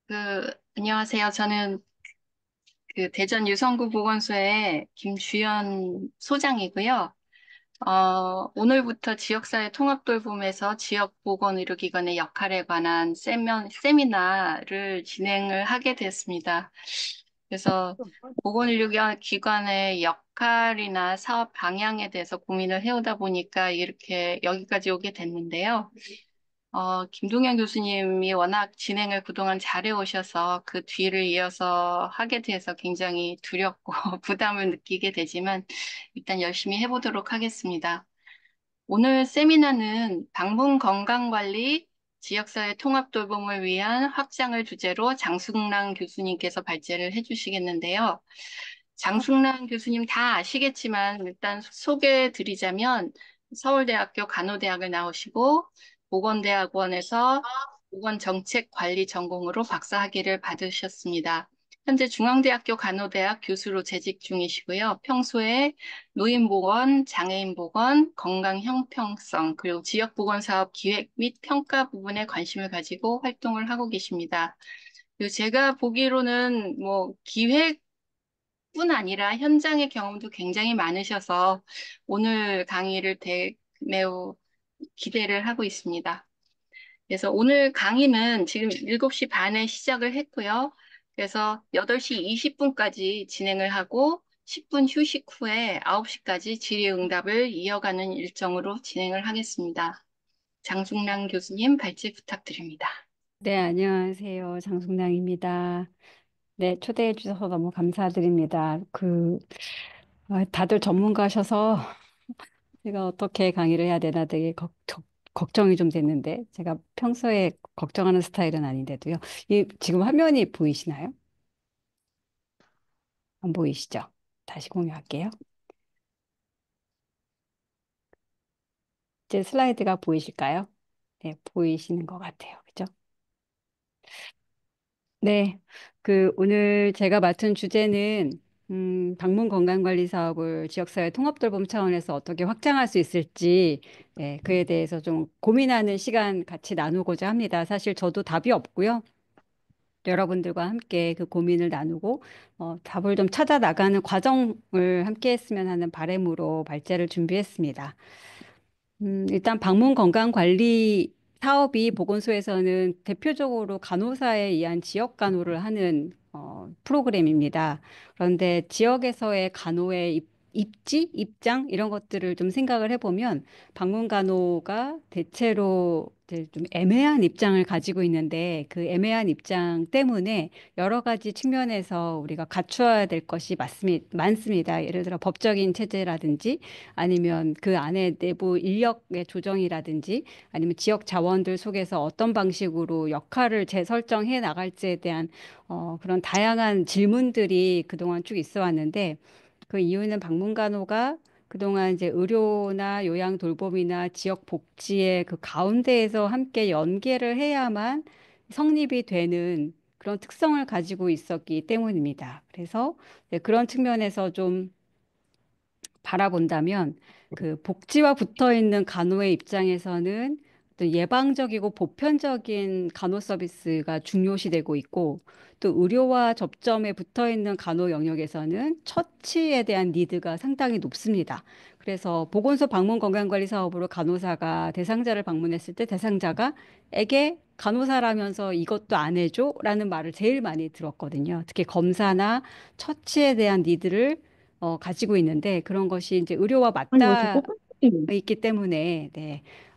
안녕하세요. 저는 대전 유성구 보건소의 김주연 소장이고요. 오늘부터 지역사회 통합돌봄에서 지역보건의료기관의 역할에 관한 세미나를 진행을 하게 됐습니다. 그래서 보건의료기관의 역할이나 사업 방향에 대해서 고민을 해오다 보니까 이렇게 여기까지 오게 됐는데요. 김동현 교수님이 워낙 진행을 그동안 잘해 오셔서 그 뒤를 이어서 하게 돼서 굉장히 두렵고 부담을 느끼게 되지만 일단 열심히 해보도록 하겠습니다. 오늘 세미나는 방문 건강관리, 지역사회 통합 돌봄을 위한 확장을 주제로 장승랑 교수님께서 발제를 해주시겠는데요. 장승랑 교수님 다 아시겠지만 일단 소개해 드리자면 서울대학교 간호대학을 나오시고 보건대학원에서 보건정책관리 전공으로 박사학위를 받으셨습니다. 현재 중앙대학교 간호대학 교수로 재직 중이시고요. 평소에 노인보건, 장애인보건, 건강형평성, 그리고 지역보건사업 기획 및 평가 부분에 관심을 가지고 활동을 하고 계십니다. 그리고 제가 보기로는 기획뿐 아니라 현장의 경험도 굉장히 많으셔서 오늘 강의를 매우 기대를 하고 있습니다. 그래서 오늘 강의는 지금 7시 반에 시작을 했고요. 그래서 8시 20분까지 진행을 하고 10분 휴식 후에 9시까지 질의응답을 이어가는 일정으로 진행을 하겠습니다. 장숙랑 교수님 발제 부탁드립니다. 네, 안녕하세요. 장숙량입니다. 네, 초대해 주셔서 너무 감사드립니다. 다들 전문가셔서 제가 어떻게 강의를 해야 되나 되게 걱정이 좀 됐는데, 제가 평소에 걱정하는 스타일은 아닌데도요. 지금 화면이 보이시나요? 안 보이시죠? 다시 공유할게요. 제 슬라이드가 보이실까요? 네, 보이시는 것 같아요. 그죠? 네, 오늘 제가 맡은 주제는 방문 건강관리 사업을 지역사회 통합돌봄 차원에서 어떻게 확장할 수 있을지, 네, 그에 대해서 좀 고민하는 시간 같이 나누고자 합니다. 사실 저도 답이 없고요. 여러분들과 함께 그 고민을 나누고 답을 좀 찾아 나가는 과정을 함께 했으면 하는 바람으로 발제를 준비했습니다. 일단 방문 건강 관리 사업이 보건소에서는 대표적으로 간호사에 의한 지역 간호를 하는 프로그램입니다. 그런데 지역에서의 간호의 입지, 입장 이런 것들을 좀 생각을 해보면 방문 간호가 대체로 이제 좀 애매한 입장을 가지고 있는데 그 애매한 입장 때문에 여러 가지 측면에서 우리가 갖추어야 될 것이 많습니다. 예를 들어 법적인 체제라든지 아니면 그 안에 내부 인력의 조정이라든지 아니면 지역 자원들 속에서 어떤 방식으로 역할을 재설정해 나갈지에 대한 그런 다양한 질문들이 그동안 쭉 있어 왔는데 그 이유는 방문간호가 그동안 이제 의료나 요양 돌봄이나 지역 복지의 그 가운데에서 함께 연계를 해야만 성립이 되는 그런 특성을 가지고 있었기 때문입니다. 그래서 네, 그런 측면에서 좀 바라본다면 그 복지와 붙어 있는 간호의 입장에서는 또 예방적이고 보편적인 간호 서비스가 중요시되고 있고 또 의료와 접점에 붙어 있는 간호 영역에서는 처치에 대한 니드가 상당히 높습니다. 그래서 보건소 방문 건강관리 사업으로 간호사가 대상자를 방문했을 때 대상자가 에게 간호사라면서 이것도 안 해줘? 라는 말을 제일 많이 들었거든요. 특히 검사나 처치에 대한 니드를 가지고 있는데 그런 것이 이제 의료와 아니, 왜 자꾸 맞닿아 끊기니? 있기 때문에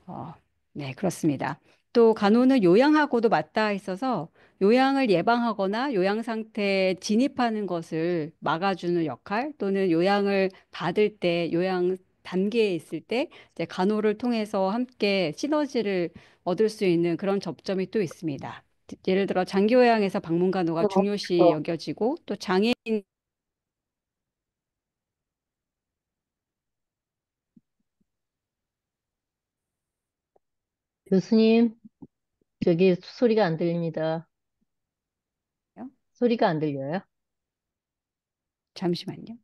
어, 네, 그렇습니다. 또 간호는 요양하고도 맞닿아 있어서 요양을 예방하거나 요양 상태에 진입하는 것을 막아주는 역할 또는 요양을 받을 때 요양 단계에 있을 때 이제 간호를 통해서 함께 시너지를 얻을 수 있는 그런 접점이 또 있습니다. 예를 들어 장기 요양에서 방문 간호가 중요시 여겨지고 또 장애인 교수님, 저기 소리가 안 들립니다. 소리가 안 들려요? 잠시만요.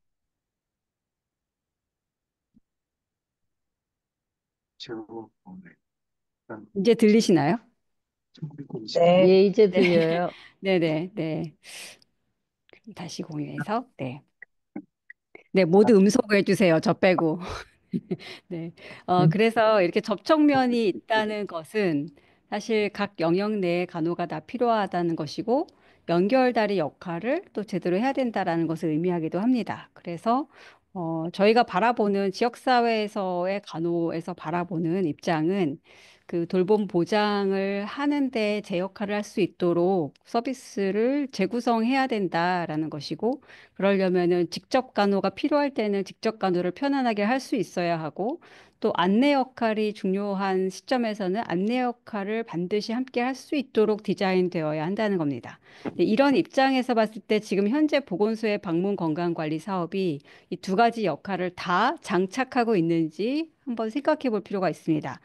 제목, 네. 일단 이제 들리시나요? 네. 예, 이제 네, 들려요. 네, 네, 네. 다시 공유해서, 네. 네, 모두 음소거 해주세요. 저 빼고. 네. 그래서 이렇게 접촉면이 있다는 것은 사실 각 영역 내에 간호가 다 필요하다는 것이고, 연결다리 역할을 또 제대로 해야 된다라는 것을 의미하기도 합니다. 그래서 저희가 바라보는 지역사회에서의 간호에서 바라보는 입장은 그 돌봄 보장을 하는데 제 역할을 할 수 있도록 서비스를 재구성해야 된다라는 것이고, 그러려면은 직접 간호가 필요할 때는 직접 간호를 편안하게 할 수 있어야 하고, 또 안내 역할이 중요한 시점에서는 안내 역할을 반드시 함께 할 수 있도록 디자인되어야 한다는 겁니다. 네, 이런 입장에서 봤을 때 지금 현재 보건소의 방문 건강 관리 사업이 이 두 가지 역할을 다 장착하고 있는지 한번 생각해 볼 필요가 있습니다.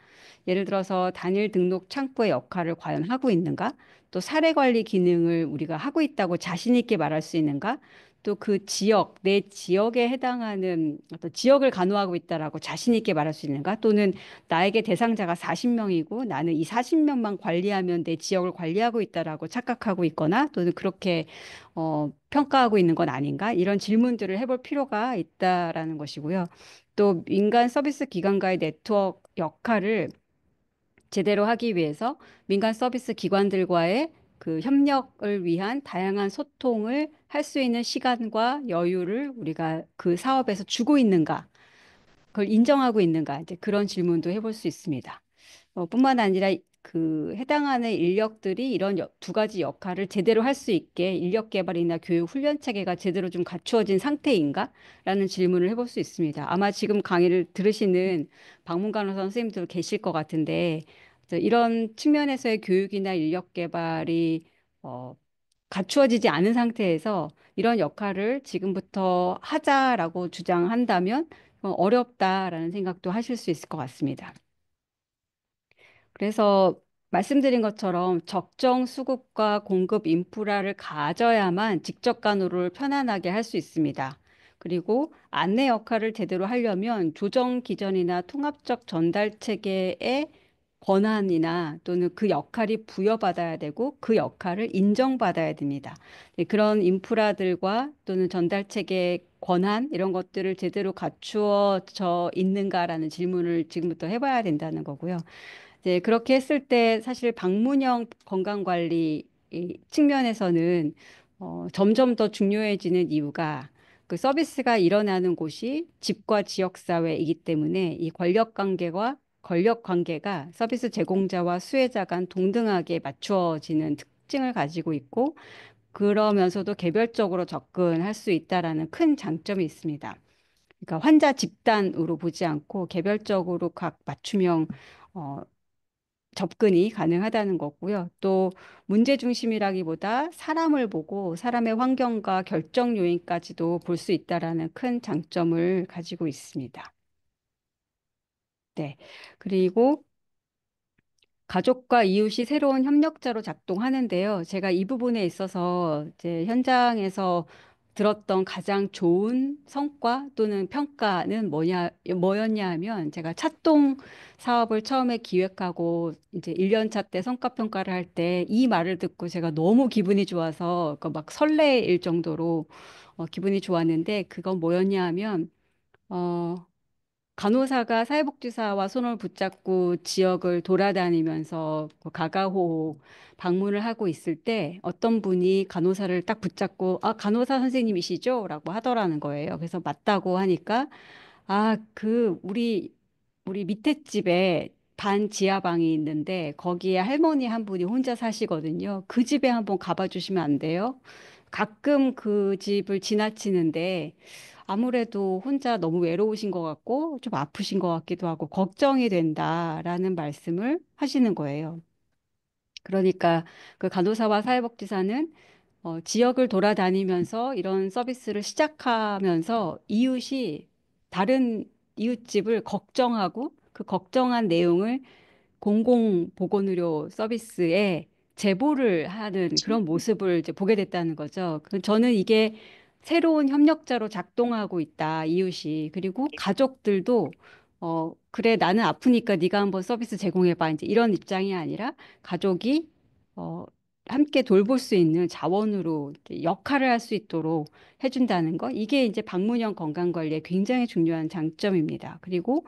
예를 들어서 단일 등록 창구의 역할을 과연 하고 있는가? 또 사례 관리 기능을 우리가 하고 있다고 자신 있게 말할 수 있는가? 또 그 지역, 내 지역에 해당하는 어떤 지역을 간호하고 있다라고 자신 있게 말할 수 있는가? 또는 나에게 대상자가 40명이고 나는 이 40명만 관리하면 내 지역을 관리하고 있다라고 착각하고 있거나 또는 그렇게 평가하고 있는 건 아닌가? 이런 질문들을 해볼 필요가 있다라는 것이고요. 또 민간 서비스 기관과의 네트워크 역할을 제대로 하기 위해서 민간 서비스 기관들과의 그 협력을 위한 다양한 소통을 할 수 있는 시간과 여유를 우리가 그 사업에서 주고 있는가, 그걸 인정하고 있는가, 이제 그런 질문도 해볼 수 있습니다. 뿐만 아니라 그 해당하는 인력들이 이런 두 가지 역할을 제대로 할 수 있게 인력 개발이나 교육 훈련 체계가 제대로 좀 갖추어진 상태인가라는 질문을 해볼 수 있습니다. 아마 지금 강의를 들으시는 방문 간호사 선생님들 계실 것 같은데 이런 측면에서의 교육이나 인력 개발이 어, 갖추어지지 않은 상태에서 이런 역할을 지금부터 하자라고 주장한다면 어렵다라는 생각도 하실 수 있을 것 같습니다. 그래서 말씀드린 것처럼 적정 수급과 공급 인프라를 가져야만 직접 간호를 편안하게 할 수 있습니다. 그리고 안내 역할을 제대로 하려면 조정 기전이나 통합적 전달 체계의 권한이나 또는 그 역할이 부여받아야 되고 그 역할을 인정받아야 됩니다. 네, 그런 인프라들과 또는 전달 체계 권한 이런 것들을 제대로 갖추어져 있는가라는 질문을 지금부터 해봐야 된다는 거고요. 이제 그렇게 했을 때 사실 방문형 건강관리 이 측면에서는 점점 더 중요해지는 이유가 그 서비스가 일어나는 곳이 집과 지역사회이기 때문에 이 권력 관계가 서비스 제공자와 수혜자 간 동등하게 맞추어지는 특징을 가지고 있고 그러면서도 개별적으로 접근할 수 있다라는 큰 장점이 있습니다. 그러니까 환자 집단으로 보지 않고 개별적으로 각 맞춤형 어, 접근이 가능하다는 거고요. 또 문제 중심이라기보다 사람을 보고 사람의 환경과 결정 요인까지도 볼 수 있다라는 큰 장점을 가지고 있습니다. 네. 그리고 가족과 이웃이 새로운 협력자로 작동하는데요. 제가 이 부분에 있어서 이제 현장에서 들었던 가장 좋은 성과 또는 평가는 뭐였냐 하면 제가 차동 사업을 처음에 기획하고 이제 1년 차 때 성과 평가를 할 때 이 말을 듣고 제가 너무 기분이 좋아서 그막 설레일 정도로 기분이 좋았는데 그건 뭐였냐 하면 어, 간호사가 사회복지사와 손을 붙잡고 지역을 돌아다니면서 그 가가호호 방문을 하고 있을 때 어떤 분이 간호사를 딱 붙잡고 아, 간호사 선생님이시죠? 라고 하더라는 거예요. 그래서 맞다고 하니까 아, 우리 밑에 집에 반 지하방이 있는데 거기에 할머니 한 분이 혼자 사시거든요. 그 집에 한번 가봐 주시면 안 돼요? 가끔 그 집을 지나치는데 아무래도 혼자 너무 외로우신 것 같고 좀 아프신 것 같기도 하고 걱정이 된다라는 말씀을 하시는 거예요. 그러니까 그 간호사와 사회복지사는 지역을 돌아다니면서 이런 서비스를 시작하면서 이웃이 다른 이웃집을 걱정하고 그 걱정한 내용을 공공보건의료 서비스에 제보를 하는 그런 모습을 이제 보게 됐다는 거죠. 저는 이게 새로운 협력자로 작동하고 있다, 이웃이. 그리고 가족들도 그래, 나는 아프니까 네가 한번 서비스 제공해봐. 이제 이런 입장이 아니라 가족이 어, 함께 돌볼 수 있는 자원으로 이제 역할을 할 수 있도록 해준다는 거. 이게 이제 방문형 건강관리의 굉장히 중요한 장점입니다. 그리고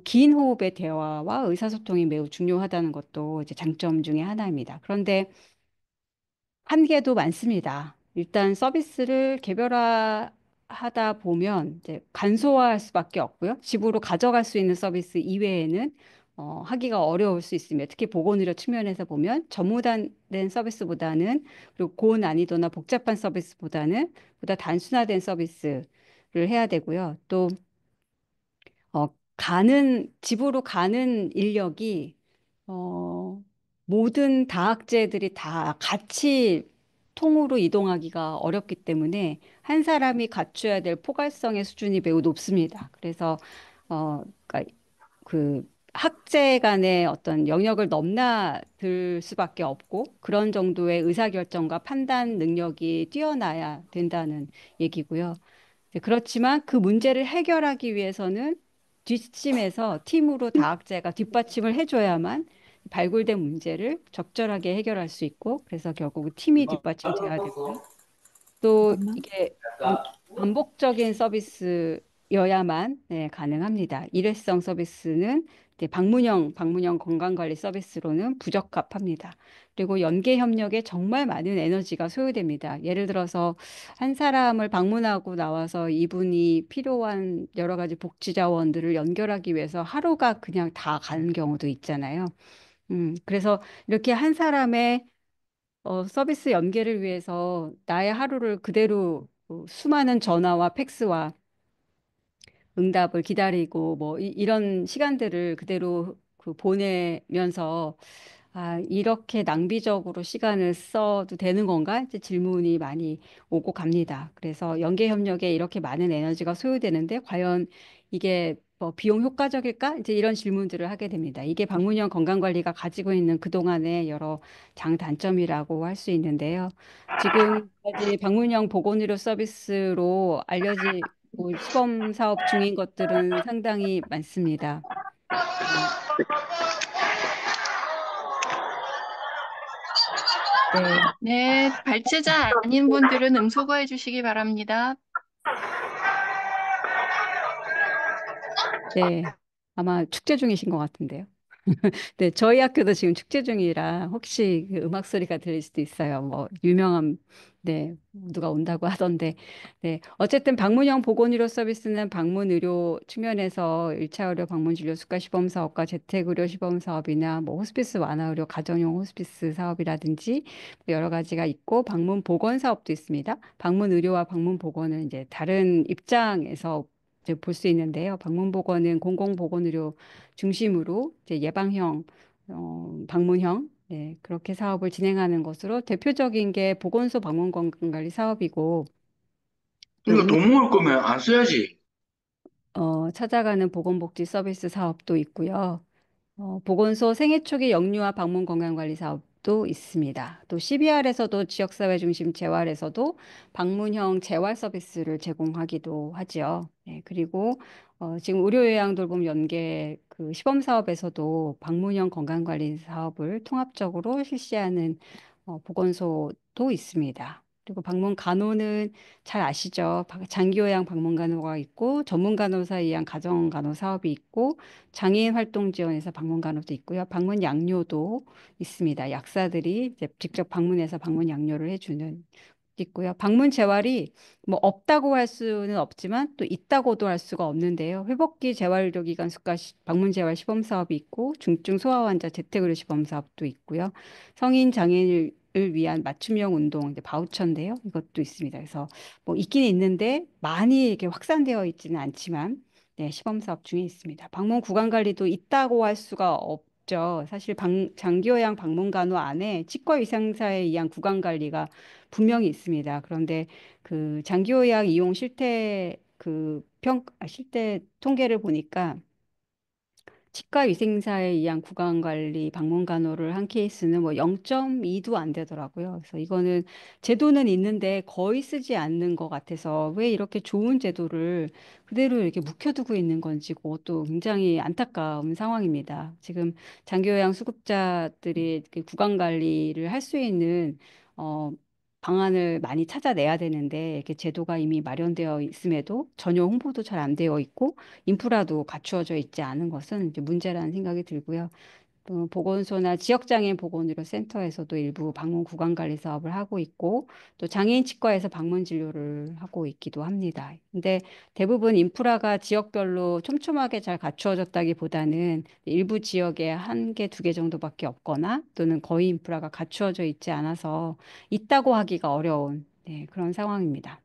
긴 호흡의 대화와 의사소통이 매우 중요하다는 것도 이제 장점 중에 하나입니다. 그런데 한계도 많습니다. 일단 서비스를 개별화하다 보면 이제 간소화할 수밖에 없고요. 집으로 가져갈 수 있는 서비스 이외에는 하기가 어려울 수 있으며 특히 보건의료 측면에서 보면 전무된 서비스보다는 그리고 고난이도나 복잡한 서비스보다는 보다 단순화된 서비스를 해야 되고요. 또 집으로 가는 인력이, 어, 모든 다학제들이 다 같이 통으로 이동하기가 어렵기 때문에 한 사람이 갖춰야 될 포괄성의 수준이 매우 높습니다. 그래서, 그러니까 그 학제 간의 어떤 영역을 넘나들 수밖에 없고 그런 정도의 의사결정과 판단 능력이 뛰어나야 된다는 얘기고요. 네, 그렇지만 그 문제를 해결하기 위해서는 뒷심에서 팀으로 다학제가 뒷받침을 해줘야만 발굴된 문제를 적절하게 해결할 수 있고 그래서 결국 팀이 뒷받침돼야 되고요. 또 이게 반복적인 서비스여야만 네, 가능합니다. 일회성 서비스는 이제 방문형 건강관리 서비스로는 부적합합니다. 그리고 연계 협력에 정말 많은 에너지가 소요됩니다. 예를 들어서 한 사람을 방문하고 나와서 이분이 필요한 여러 가지 복지 자원들을 연결하기 위해서 하루가 그냥 다 가는 경우도 있잖아요. 그래서 이렇게 한 사람의 서비스 연계를 위해서 나의 하루를 그대로 수많은 전화와 팩스와 응답을 기다리고 뭐 이런 시간들을 그대로 보내면서 이렇게 낭비적으로 시간을 써도 되는 건가? 이제 질문이 많이 오고 갑니다. 그래서 연계 협력에 이렇게 많은 에너지가 소요되는데 과연 이게 뭐 비용 효과적일까? 이제 이런 질문들을 하게 됩니다. 이게 방문형 건강관리가 가지고 있는 그동안의 여러 장단점이라고 할 수 있는데요. 지금까지 방문형 보건의료 서비스로 알려지고 시범 사업 중인 것들은 상당히 많습니다. 어, 네. 네, 발제자 아닌 분들은 음소거해 주시기 바랍니다. 네, 아마 축제 중이신 것 같은데요. 네, 저희 학교도 지금 축제 중이라 혹시 그 음악 소리가 들릴 수도 있어요. 뭐 유명한 네 누가 온다고 하던데, 네 어쨌든 방문형 보건의료 서비스는 방문 의료 측면에서 1차 의료 방문 진료 수가 시범 사업과 재택 의료 시범 사업이나 뭐 호스피스 완화 의료 가정용 호스피스 사업이라든지 뭐 여러 가지가 있고 방문 보건 사업도 있습니다. 방문 의료와 방문 보건은 이제 다른 입장에서 이제 볼 수 있는데요. 방문 보건은 공공보건의료 중심으로 이제 예방형, 방문형, 네, 그렇게 사업을 진행하는 것으로 대표적인 게 보건소 방문 건강관리 사업이고 또 이거 돈 모을 거면 안 써야지. 찾아가는 보건복지 서비스 사업도 있고요. 보건소 생애 초기 영유아 방문 건강관리 사업도 있습니다. 또 CBR에서도 지역사회 중심 재활에서도 방문형 재활 서비스를 제공하기도 하지요. 네, 그리고 지금 의료요양 돌봄 연계 그 시범 사업에서도 방문형 건강관리 사업을 통합적으로 실시하는 보건소도 있습니다. 그리고 방문 간호는 잘 아시죠? 장기요양 방문 간호가 있고 전문 간호사에 의한 가정 간호 사업이 있고 장애인 활동 지원에서 방문 간호도 있고요. 방문 양료도 있습니다. 약사들이 이제 직접 방문해서 방문 양료를 해주는 있고요. 방문 재활이 뭐 없다고 할 수는 없지만 또 있다고도 할 수가 없는데요. 회복기 재활의료 기관 수가 방문 재활 시범 사업이 있고 중증 소아 환자 재택의료 시범 사업도 있고요. 성인 장애인을 위한 맞춤형 운동 이제 바우처인데요. 이것도 있습니다. 그래서 뭐 있긴 있는데 많이 이렇게 확산되어 있지는 않지만 네, 시범 사업 중에 있습니다. 방문 구강 관리도 있다고 할 수가 없죠. 사실 장기요양 방문 간호 안에 치과 의상사에 의한 구강 관리가 분명히 있습니다. 그런데 그 장기요양 이용 실태 실태 통계를 보니까 치과위생사에 의한 구강관리 방문간호를 한 케이스는 뭐 0.2도 안 되더라고요. 그래서 이거는 제도는 있는데 거의 쓰지 않는 것 같아서 왜 이렇게 좋은 제도를 그대로 이렇게 묵혀두고 있는 건지 그것도 굉장히 안타까운 상황입니다. 지금 장기요양 수급자들이 그 구강관리를 할 수 있는 어, 방안을 많이 찾아내야 되는데 이렇게 제도가 이미 마련되어 있음에도 전혀 홍보도 잘 안 되어 있고 인프라도 갖추어져 있지 않은 것은 이제 문제라는 생각이 들고요. 또 보건소나 지역장애인 보건의료 센터에서도 일부 방문 구강 관리 사업을 하고 있고 또 장애인 치과에서 방문 진료를 하고 있기도 합니다. 근데 대부분 인프라가 지역별로 촘촘하게 잘 갖추어졌다기보다는 일부 지역에 한 개, 두 개 정도밖에 없거나 또는 거의 인프라가 갖추어져 있지 않아서 있다고 하기가 어려운 그런 상황입니다.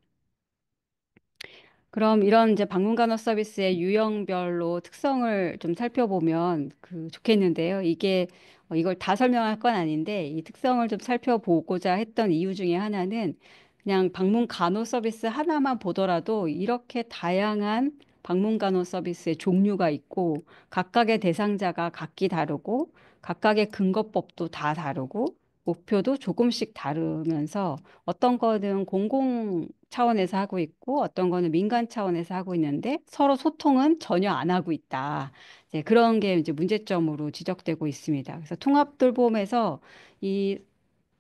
그럼 이런 이제 방문간호 서비스의 유형별로 특성을 좀 살펴보면 좋겠는데요. 이걸 다 설명할 건 아닌데 이 특성을 좀 살펴보고자 했던 이유 중에 하나는 그냥 방문간호 서비스 하나만 보더라도 이렇게 다양한 방문간호 서비스의 종류가 있고 각각의 대상자가 각기 다르고 각각의 근거법도 다 다르고 목표도 조금씩 다르면서 어떤 거는 공공 차원에서 하고 있고 어떤 거는 민간 차원에서 하고 있는데 서로 소통은 전혀 안 하고 있다. 이제 그런 게 이제 문제점으로 지적되고 있습니다. 그래서 통합돌봄에서 이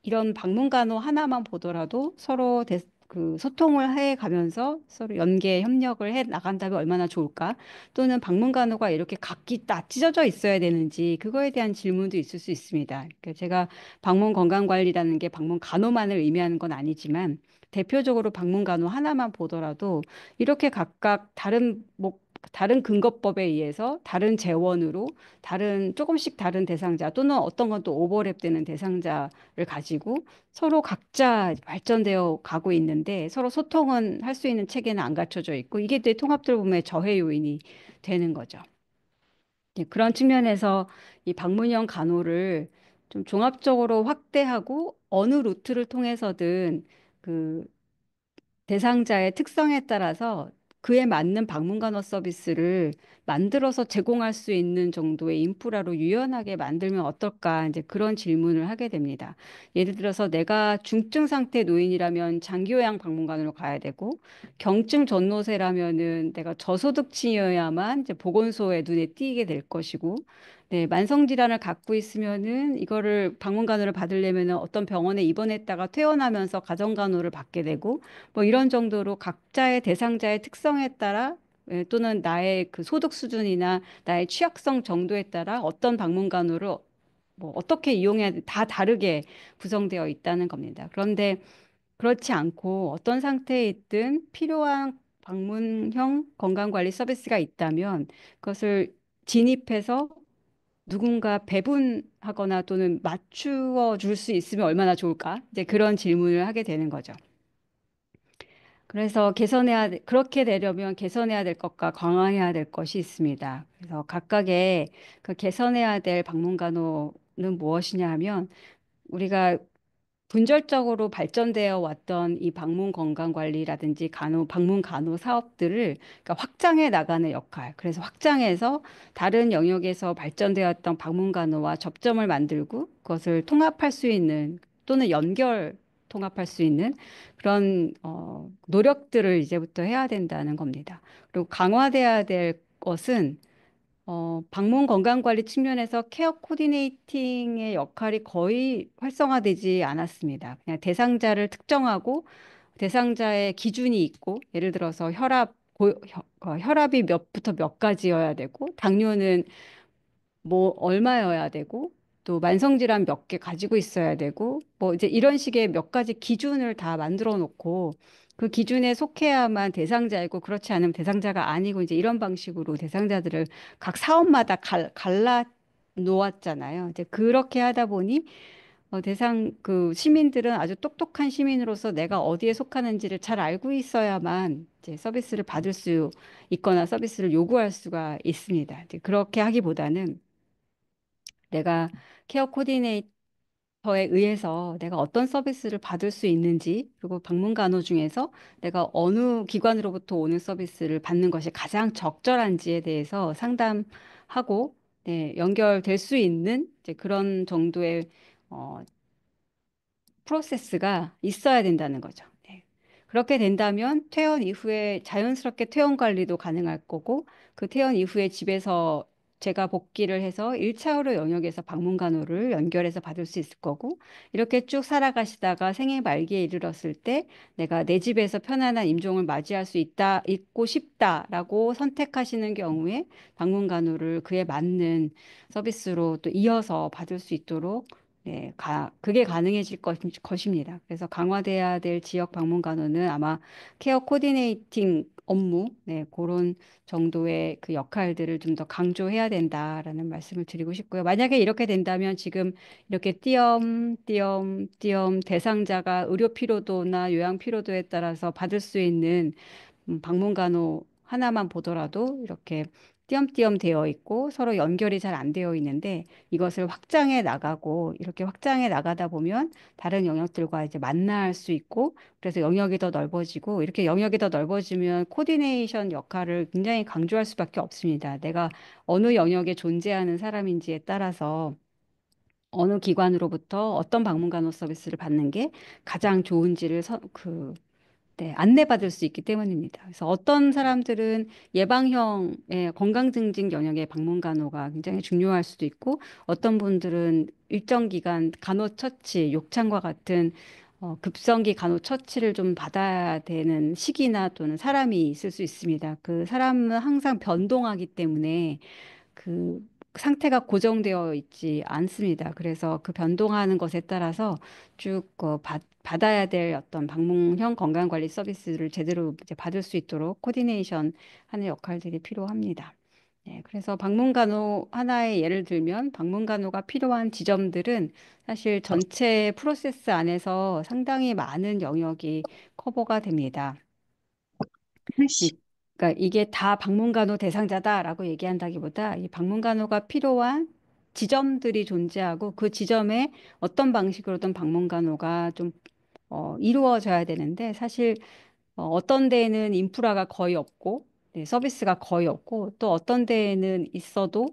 이런 방문간호 하나만 보더라도 서로 소통을 해 가면서 서로 연계 협력을 해 나간다면 얼마나 좋을까? 또는 방문간호가 이렇게 각기 딱 찢어져 있어야 되는지 그거에 대한 질문도 있을 수 있습니다. 그러니까 제가 방문 건강관리라는 게 방문 간호만을 의미하는 건 아니지만 대표적으로 방문간호 하나만 보더라도 이렇게 각각 다른 근거법에 의해서 다른 재원으로 조금씩 다른 대상자 또는 어떤 건 또 오버랩되는 대상자를 가지고 서로 각자 발전되어 가고 있는데 서로 소통은 할 수 있는 체계는 안 갖춰져 있고 이게 또 통합돌봄의 저해 요인이 되는 거죠. 그런 측면에서 이 방문형 간호를 좀 종합적으로 확대하고 어느 루트를 통해서든 그 대상자의 특성에 따라서 그에 맞는 방문간호 서비스를 만들어서 제공할 수 있는 정도의 인프라로 유연하게 만들면 어떨까? 이제 그런 질문을 하게 됩니다. 예를 들어서 내가 중증 상태 노인이라면 장기요양 방문관으로 가야 되고 경증 전노세라면은 내가 저소득층이어야만 이제 보건소에 눈에 띄게 될 것이고 네, 만성 질환을 갖고 있으면은 이거를 방문간호를 받으려면은 어떤 병원에 입원했다가 퇴원하면서 가정간호를 받게 되고 뭐 이런 정도로 각자의 대상자의 특성에 따라 또는 나의 그 소득 수준이나 나의 취약성 정도에 따라 어떤 방문간호를 뭐 어떻게 이용해야 다 다르게 구성되어 있다는 겁니다. 그런데 그렇지 않고 어떤 상태에 있든 필요한 방문형 건강관리 서비스가 있다면 그것을 진입해서 누군가 배분하거나 또는 맞추어 줄 수 있으면 얼마나 좋을까? 이제 그런 질문을 하게 되는 거죠. 그래서 그렇게 되려면 개선해야 될 것과 강화해야 될 것이 있습니다. 그래서 각각의 그 개선해야 될 방문간호는 무엇이냐 하면 우리가 분절적으로 발전되어 왔던 이 방문 건강 관리라든지 방문 간호 사업들을 그러니까 확장해 나가는 역할. 그래서 확장해서 다른 영역에서 발전되었던 방문 간호와 접점을 만들고 그것을 통합할 수 있는 또는 통합할 수 있는 그런 노력들을 이제부터 해야 된다는 겁니다. 그리고 강화돼야 될 것은 방문 건강관리 측면에서 케어 코디네이팅의 역할이 거의 활성화되지 않았습니다. 그냥 대상자를 특정하고 대상자의 기준이 있고, 예를 들어서 혈압이 몇부터 몇 가지여야 되고, 당뇨는 뭐 얼마여야 되고 또 만성질환 몇 개 가지고 있어야 되고 뭐 이제 이런 식의 몇 가지 기준을 다 만들어 놓고 그 기준에 속해야만 대상자이고 그렇지 않으면 대상자가 아니고 이제 이런 방식으로 대상자들을 각 사업마다 갈라 놓았잖아요. 이제 그렇게 하다 보니 시민들은 아주 똑똑한 시민으로서 내가 어디에 속하는지를 잘 알고 있어야만 이제 서비스를 받을 수 있거나 서비스를 요구할 수가 있습니다. 이제 그렇게 하기보다는 내가 케어 코디네이터에 의해서 내가 어떤 서비스를 받을 수 있는지, 그리고 방문 간호 중에서 내가 어느 기관으로부터 오는 서비스를 받는 것이 가장 적절한지에 대해서 상담하고, 네, 연결될 수 있는 이제 그런 정도의 어, 프로세스가 있어야 된다는 거죠. 네. 그렇게 된다면 퇴원 이후에 자연스럽게 퇴원 관리도 가능할 거고 그 퇴원 이후에 집에서 제가 복귀를 해서 1차로 영역에서 방문간호를 연결해서 받을 수 있을 거고 이렇게 쭉 살아가시다가 생애 말기에 이르렀을 때 내가 내 집에서 편안한 임종을 맞이할 수 있다, 있고 싶다라고 선택하시는 경우에 방문간호를 그에 맞는 서비스로 또 이어서 받을 수 있도록 네, 그게 가능해질 것입니다. 그래서 강화돼야 될 지역 방문 간호는 아마 케어 코디네이팅 업무, 네, 그런 정도의 그 역할들을 좀 더 강조해야 된다라는 말씀을 드리고 싶고요. 만약에 이렇게 된다면 지금 이렇게 띄엄띄엄 대상자가 의료 피로도나 요양 피로도에 따라서 받을 수 있는 방문 간호 하나만 보더라도 이렇게 띄엄띄엄 되어 있고 서로 연결이 잘 안 되어 있는데 이것을 확장해 나가고 이렇게 확장해 나가다 보면 다른 영역들과 이제 만날 수 있고 그래서 영역이 더 넓어지고 이렇게 영역이 더 넓어지면 코디네이션 역할을 굉장히 강조할 수밖에 없습니다. 내가 어느 영역에 존재하는 사람인지에 따라서 어느 기관으로부터 어떤 방문 간호 서비스를 받는 게 가장 좋은지를 네, 안내받을 수 있기 때문입니다. 그래서 어떤 사람들은 예방형의 건강증진 영역의 방문 간호가 굉장히 중요할 수도 있고 어떤 분들은 일정 기간 간호처치, 욕창과 같은 급성기 간호처치를 좀 받아야 되는 시기나 또는 사람이 있을 수 있습니다. 그 사람은 항상 변동하기 때문에 그 상태가 고정되어 있지 않습니다. 그래서 그 변동하는 것에 따라서 쭉 받아야 될 어떤 방문형 건강관리 서비스를 제대로 이제 받을 수 있도록 코디네이션 하는 역할들이 필요합니다. 네, 그래서 방문간호 하나의 예를 들면 방문간호가 필요한 지점들은 사실 전체 프로세스 안에서 상당히 많은 영역이 커버가 됩니다. 이- 그러니까 이게 다 방문간호 대상자다라고 얘기한다기보다 이 방문간호가 필요한 지점들이 존재하고 그 지점에 어떤 방식으로든 방문간호가 좀 이루어져야 되는데 사실 어떤 데에는 인프라가 거의 없고 네, 서비스가 거의 없고 또 어떤 데에는 있어도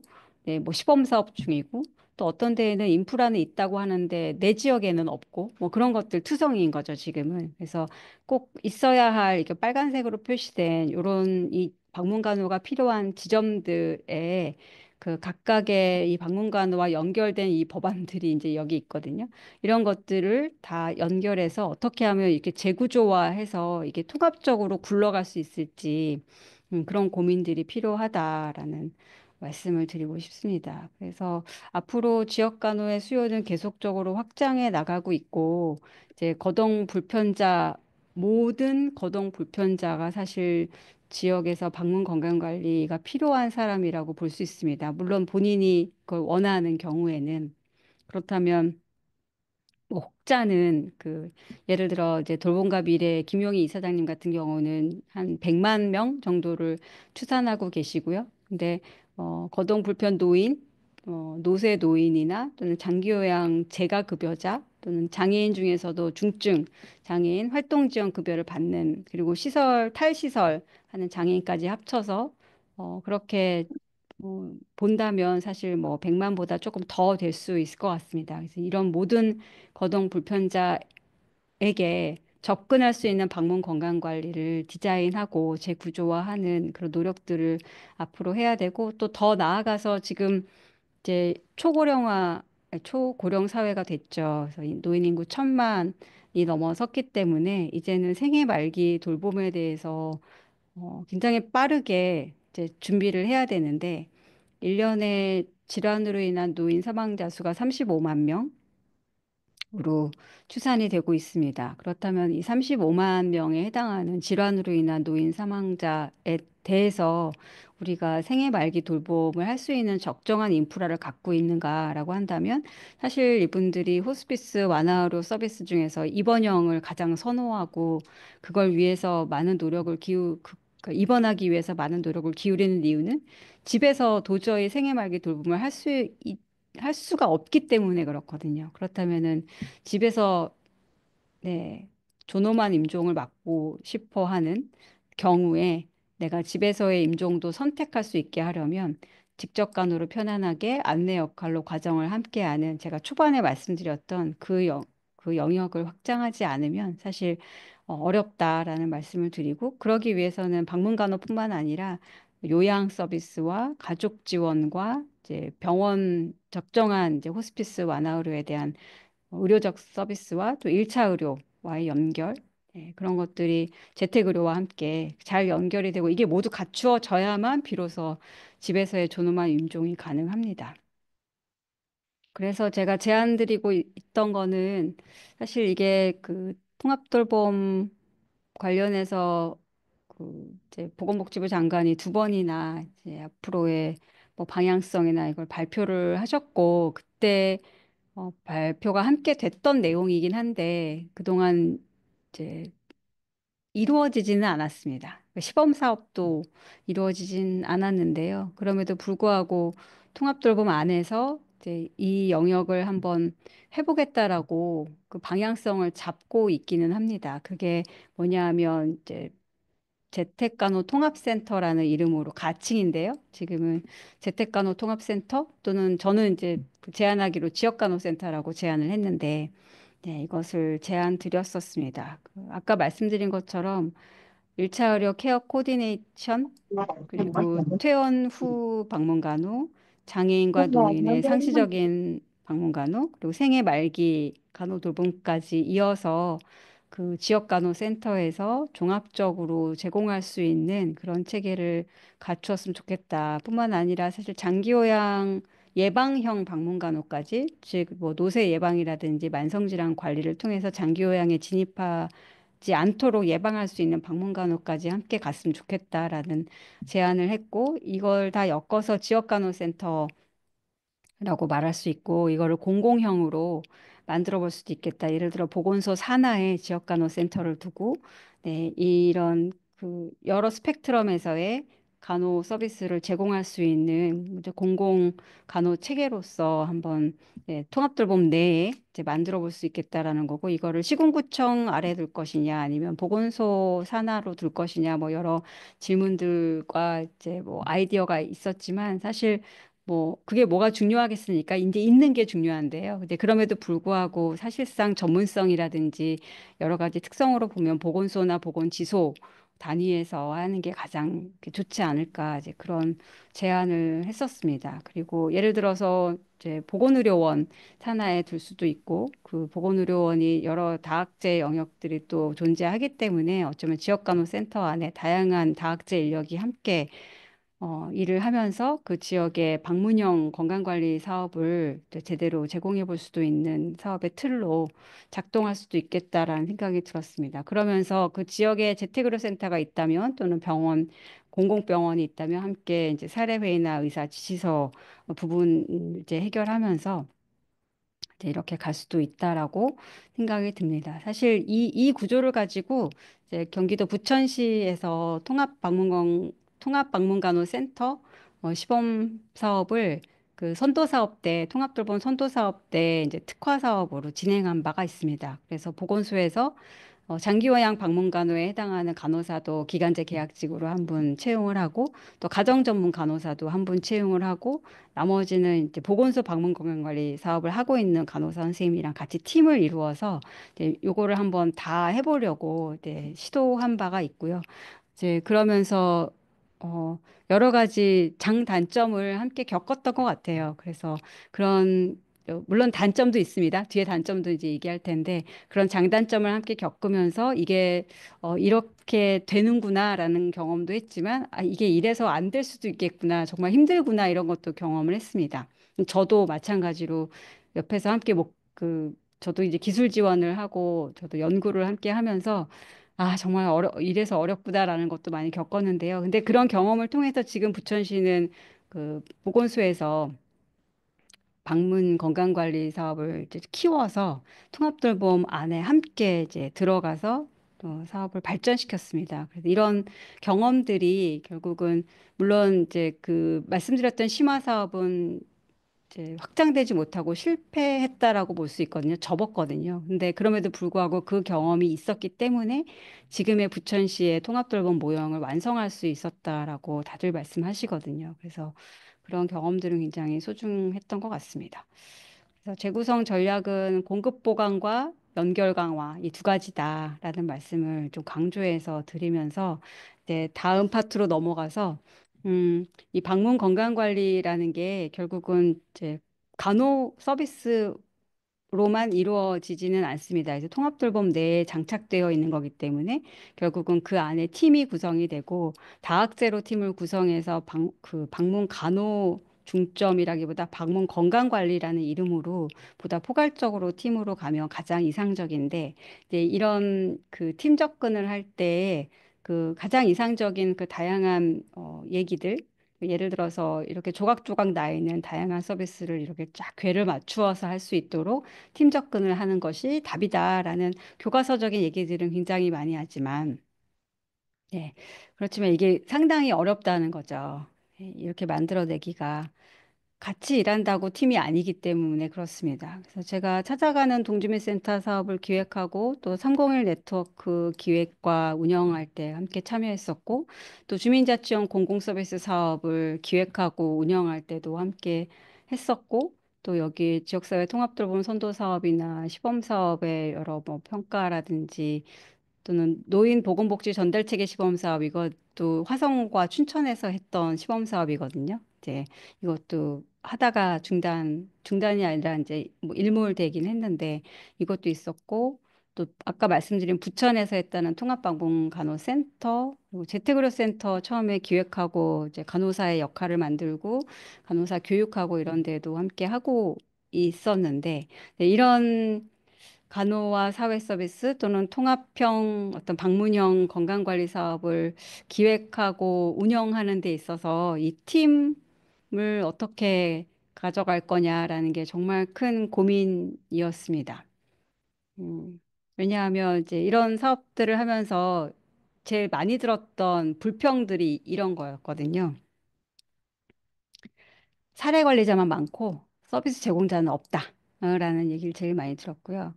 네, 뭐 시범 사업 중이고 또 어떤 데에는 인프라는 있다고 하는데 내 지역에는 없고 뭐 그런 것들 투성이인 거죠 지금은. 그래서 꼭 있어야 할 이렇게 빨간색으로 표시된 이런 이 방문간호가 필요한 지점들에 그 각각의 이 방문간호와 연결된 이 법안들이 이제 여기 있거든요. 이런 것들을 다 연결해서 어떻게 하면 이렇게 재구조화해서 이게 통합적으로 굴러갈 수 있을지 그런 고민들이 필요하다라는 말씀을 드리고 싶습니다. 그래서 앞으로 지역 간호의 수요는 계속적으로 확장해 나가고 있고 이제 거동 불편자 모든 거동 불편자가 사실 지역에서 방문 건강 관리가 필요한 사람이라고 볼 수 있습니다. 물론 본인이 그걸 원하는 경우에는 그렇다면 뭐 혹자는 그 예를 들어 이제 돌봄과 미래 김용희 이사장님 같은 경우는 한 100만 명 정도를 추산하고 계시고요. 근데 거동 불편 노인, 노쇠 노인이나 또는 장기요양 재가 급여자 또는 장애인 중에서도 중증 장애인 활동 지원 급여를 받는 그리고 시설 탈시설 하는 장애인까지 합쳐서 그렇게 본다면 사실 뭐 100만보다 조금 더 될 수 있을 것 같습니다. 그래서 이런 모든 거동 불편자에게 접근할 수 있는 방문 건강 관리를 디자인하고 재구조화하는 그런 노력들을 앞으로 해야 되고 또 더 나아가서 지금 이제 초고령 사회가 됐죠. 그래서 이 노인 인구 1,000만이 넘어섰기 때문에 이제는 생애 말기 돌봄에 대해서 굉장히 빠르게 이제 준비를 해야 되는데 1년에 질환으로 인한 노인 사망자 수가 35만 명으로 추산이 되고 있습니다. 그렇다면 이 35만 명에 해당하는 질환으로 인한 노인 사망자에 대해서 우리가 생애 말기 돌봄을 할 수 있는 적정한 인프라를 갖고 있는가라고 한다면 사실 이분들이 호스피스 완화의료 서비스 중에서 입원형을 가장 선호하고 그걸 위해서 많은 노력을 입원하기 위해서 많은 노력을 기울이는 이유는 집에서 도저히 생애 말기 돌봄을 할 수가 없기 때문에 그렇거든요. 그렇다면은 집에서 네, 존엄한 임종을 맡고 싶어 하는 경우에 내가 집에서의 임종도 선택할 수 있게 하려면 직접 간호로 편안하게 안내 역할로 과정을 함께하는 제가 초반에 말씀드렸던 그 영역을 확장하지 않으면 사실 어렵다라는 말씀을 드리고 그러기 위해서는 방문 간호뿐만 아니라 요양 서비스와 가족 지원과 이제 병원 적정한 이제 호스피스 완화 의료에 대한 의료적 서비스와 또 1차 의료와의 연결 그런 것들이 재택의료와 함께 잘 연결이 되고 이게 모두 갖추어져야만 비로소 집에서의 존엄한 임종이 가능합니다. 그래서 제가 제안드리고 있던 거는 사실 이게 그 통합돌봄 관련해서 그 이제 보건복지부 장관이 두 번이나 이제 앞으로의 뭐 방향성이나 이걸 발표를 하셨고 그때 발표가 함께 됐던 내용이긴 한데 그동안 이제 이루어지지는 않았습니다. 시범 사업도 이루어지진 않았는데요. 그럼에도 불구하고 통합돌봄 안에서 이제 이 영역을 한번 해보겠다라고 그 방향성을 잡고 있기는 합니다. 그게 뭐냐 하면 이제 재택간호 통합센터라는 이름으로 가칭인데요. 지금은 재택간호 통합센터 또는 저는 이제 그 제안하기로 지역간호센터라고 제안을 했는데 네, 이것을 제안 드렸었습니다. 아까 말씀드린 것처럼 1차 의료 케어 코디네이션 그리고 퇴원 후 방문 간호, 장애인과 노인의 상시적인 방문 간호, 그리고 생애 말기 간호 돌봄까지 이어서 그 지역 간호 센터에서 종합적으로 제공할 수 있는 그런 체계를 갖추었으면 좋겠다. 뿐만 아니라 사실 장기요양 예방형 방문 간호까지 즉 뭐 노쇠 예방이라든지 만성질환 관리를 통해서 장기요양에 진입하지 않도록 예방할 수 있는 방문 간호까지 함께 갔으면 좋겠다라는 제안을 했고 이걸 다 엮어서 지역 간호센터 라고 말할 수 있고 이거를 공공형으로 만들어 볼 수도 있겠다. 예를 들어 보건소 산하에 지역간호센터를 두고 네, 이런 그 여러 스펙트럼에서의 간호 서비스를 제공할 수 있는 이제 공공 간호 체계로서 한번 네, 통합돌봄 내에 이제 만들어 볼 수 있겠다라는 거고 이거를 시군구청 아래 둘 것이냐 아니면 보건소 산하로 둘 것이냐 뭐 여러 질문들과 이제 뭐 아이디어가 있었지만 사실 뭐 그게 뭐가 중요하겠습니까? 이제 있는 게 중요한데요. 근데 그럼에도 불구하고 사실상 전문성이라든지 여러 가지 특성으로 보면 보건소나 보건지소 단위에서 하는 게 가장 좋지 않을까 이제 그런 제안을 했었습니다. 그리고 예를 들어서 이제 보건의료원 산하에 둘 수도 있고 그 보건의료원이 여러 다학제 영역들이 또 존재하기 때문에 어쩌면 지역간호센터 안에 다양한 다학제 인력이 함께 일을 하면서 그 지역의 방문형 건강관리 사업을 또 제대로 제공해 볼 수도 있는 사업의 틀로 작동할 수도 있겠다라는 생각이 들었습니다. 그러면서 그 지역에 재택의료센터가 있다면 또는 병원, 공공병원이 있다면 함께 이제 사례회의나 의사 지시서 부분 이제 해결하면서 이제 이렇게 갈 수도 있다라고 생각이 듭니다. 사실 이 구조를 가지고 이제 경기도 부천시에서 통합방문간호센터 시범 사업을 그 선도 사업 때 통합돌봄 선도 사업 때 이제 특화 사업으로 진행한 바가 있습니다. 그래서 보건소에서 장기요양 방문간호에 해당하는 간호사도 기간제 계약직으로 한 분 채용을 하고 또 가정 전문 간호사도 한 분 채용을 하고 나머지는 이제 보건소 방문 건강관리 사업을 하고 있는 간호사 선생님이랑 같이 팀을 이루어서 이제 요거를 한번 다 해보려고 이제 시도한 바가 있고요. 이제 그러면서 여러 가지 장단점을 함께 겪었던 것 같아요. 그래서 그런 물론 단점도 있습니다. 뒤에 단점도 이제 얘기할 텐데 그런 장단점을 함께 겪으면서 이게 이렇게 되는구나라는 경험도 했지만 아, 이게 이래서 안 될 수도 있겠구나. 정말 힘들구나 이런 것도 경험을 했습니다. 저도 마찬가지로 옆에서 함께 저도 이제 기술 지원을 하고 저도 연구를 함께 하면서 아, 정말 이래서 어렵구나라는 것도 많이 겪었는데요. 근데 그런 경험을 통해서 지금 부천시는 그 보건소에서 방문 건강관리 사업을 이제 키워서 통합돌봄 안에 함께 이제 들어가서 또 사업을 발전시켰습니다. 그래서 이런 경험들이 결국은 물론 이제 그 말씀드렸던 심화 사업은 이제 확장되지 못하고 실패했다라고 볼 수 있거든요. 접었거든요. 근데 그럼에도 불구하고 그 경험이 있었기 때문에 지금의 부천시의 통합돌봄 모형을 완성할 수 있었다라고 다들 말씀하시거든요. 그래서 그런 경험들은 굉장히 소중했던 것 같습니다. 그래서 재구성 전략은 공급 보강과 연결 강화 이 두 가지다라는 말씀을 좀 강조해서 드리면서 이제 다음 파트로 넘어가서 이 방문 건강 관리라는 게 결국은 이제 간호 서비스 로만 이루어지지는 않습니다. 이제 통합돌봄 내에 장착되어 있는 거기 때문에 결국은 그 안에 팀이 구성이 되고 다학제로 팀을 구성해서 그 방문 간호 중점이라기보다 방문 건강 관리라는 이름으로 보다 포괄적으로 팀으로 가면 가장 이상적인데 이제 이런 그 팀 접근을 할 때 그 가장 이상적인 그 다양한 얘기들 예를 들어서 이렇게 조각조각 나 있는 다양한 서비스를 이렇게 쫙 궤를 맞추어서 할 수 있도록 팀 접근을 하는 것이 답이다라는 교과서적인 얘기들은 굉장히 많이 하지만, 예, 그렇지만 이게 상당히 어렵다는 거죠. 예, 이렇게 만들어내기가 같이 일한다고 팀이 아니기 때문에 그렇습니다. 그래서 제가 찾아가는 동주민센터 사업을 기획하고 또 301 네트워크 기획과 운영할 때 함께 참여했었고 또 주민자치형 공공서비스 사업을 기획하고 운영할 때도 함께 했었고 또 여기 지역사회 통합돌봄 선도 사업이나 시범 사업의 여러 뭐 평가라든지 또는 노인 보건복지 전달체계 시범 사업 이것도 화성과 춘천에서 했던 시범 사업이거든요. 이제 이것도 하다가 중단이 아니라 이제 뭐 일몰되긴 했는데 이것도 있었고 또 아까 말씀드린 부천에서 했다는 통합방문간호센터 그리고 재택의료센터 처음에 기획하고 이제 간호사의 역할을 만들고 간호사 교육하고 이런 데도 함께 하고 있었는데 네, 이런 간호와 사회 서비스 또는 통합형 어떤 방문형 건강관리 사업을 기획하고 운영하는 데 있어서 이 팀을 어떻게 가져갈 거냐라는 게 정말 큰 고민이었습니다. 왜냐하면 이제 이런 사업들을 하면서 제일 많이 들었던 불평들이 이런 거였거든요. 사례 관리자만 많고 서비스 제공자는 없다. 라는 얘기를 제일 많이 들었고요.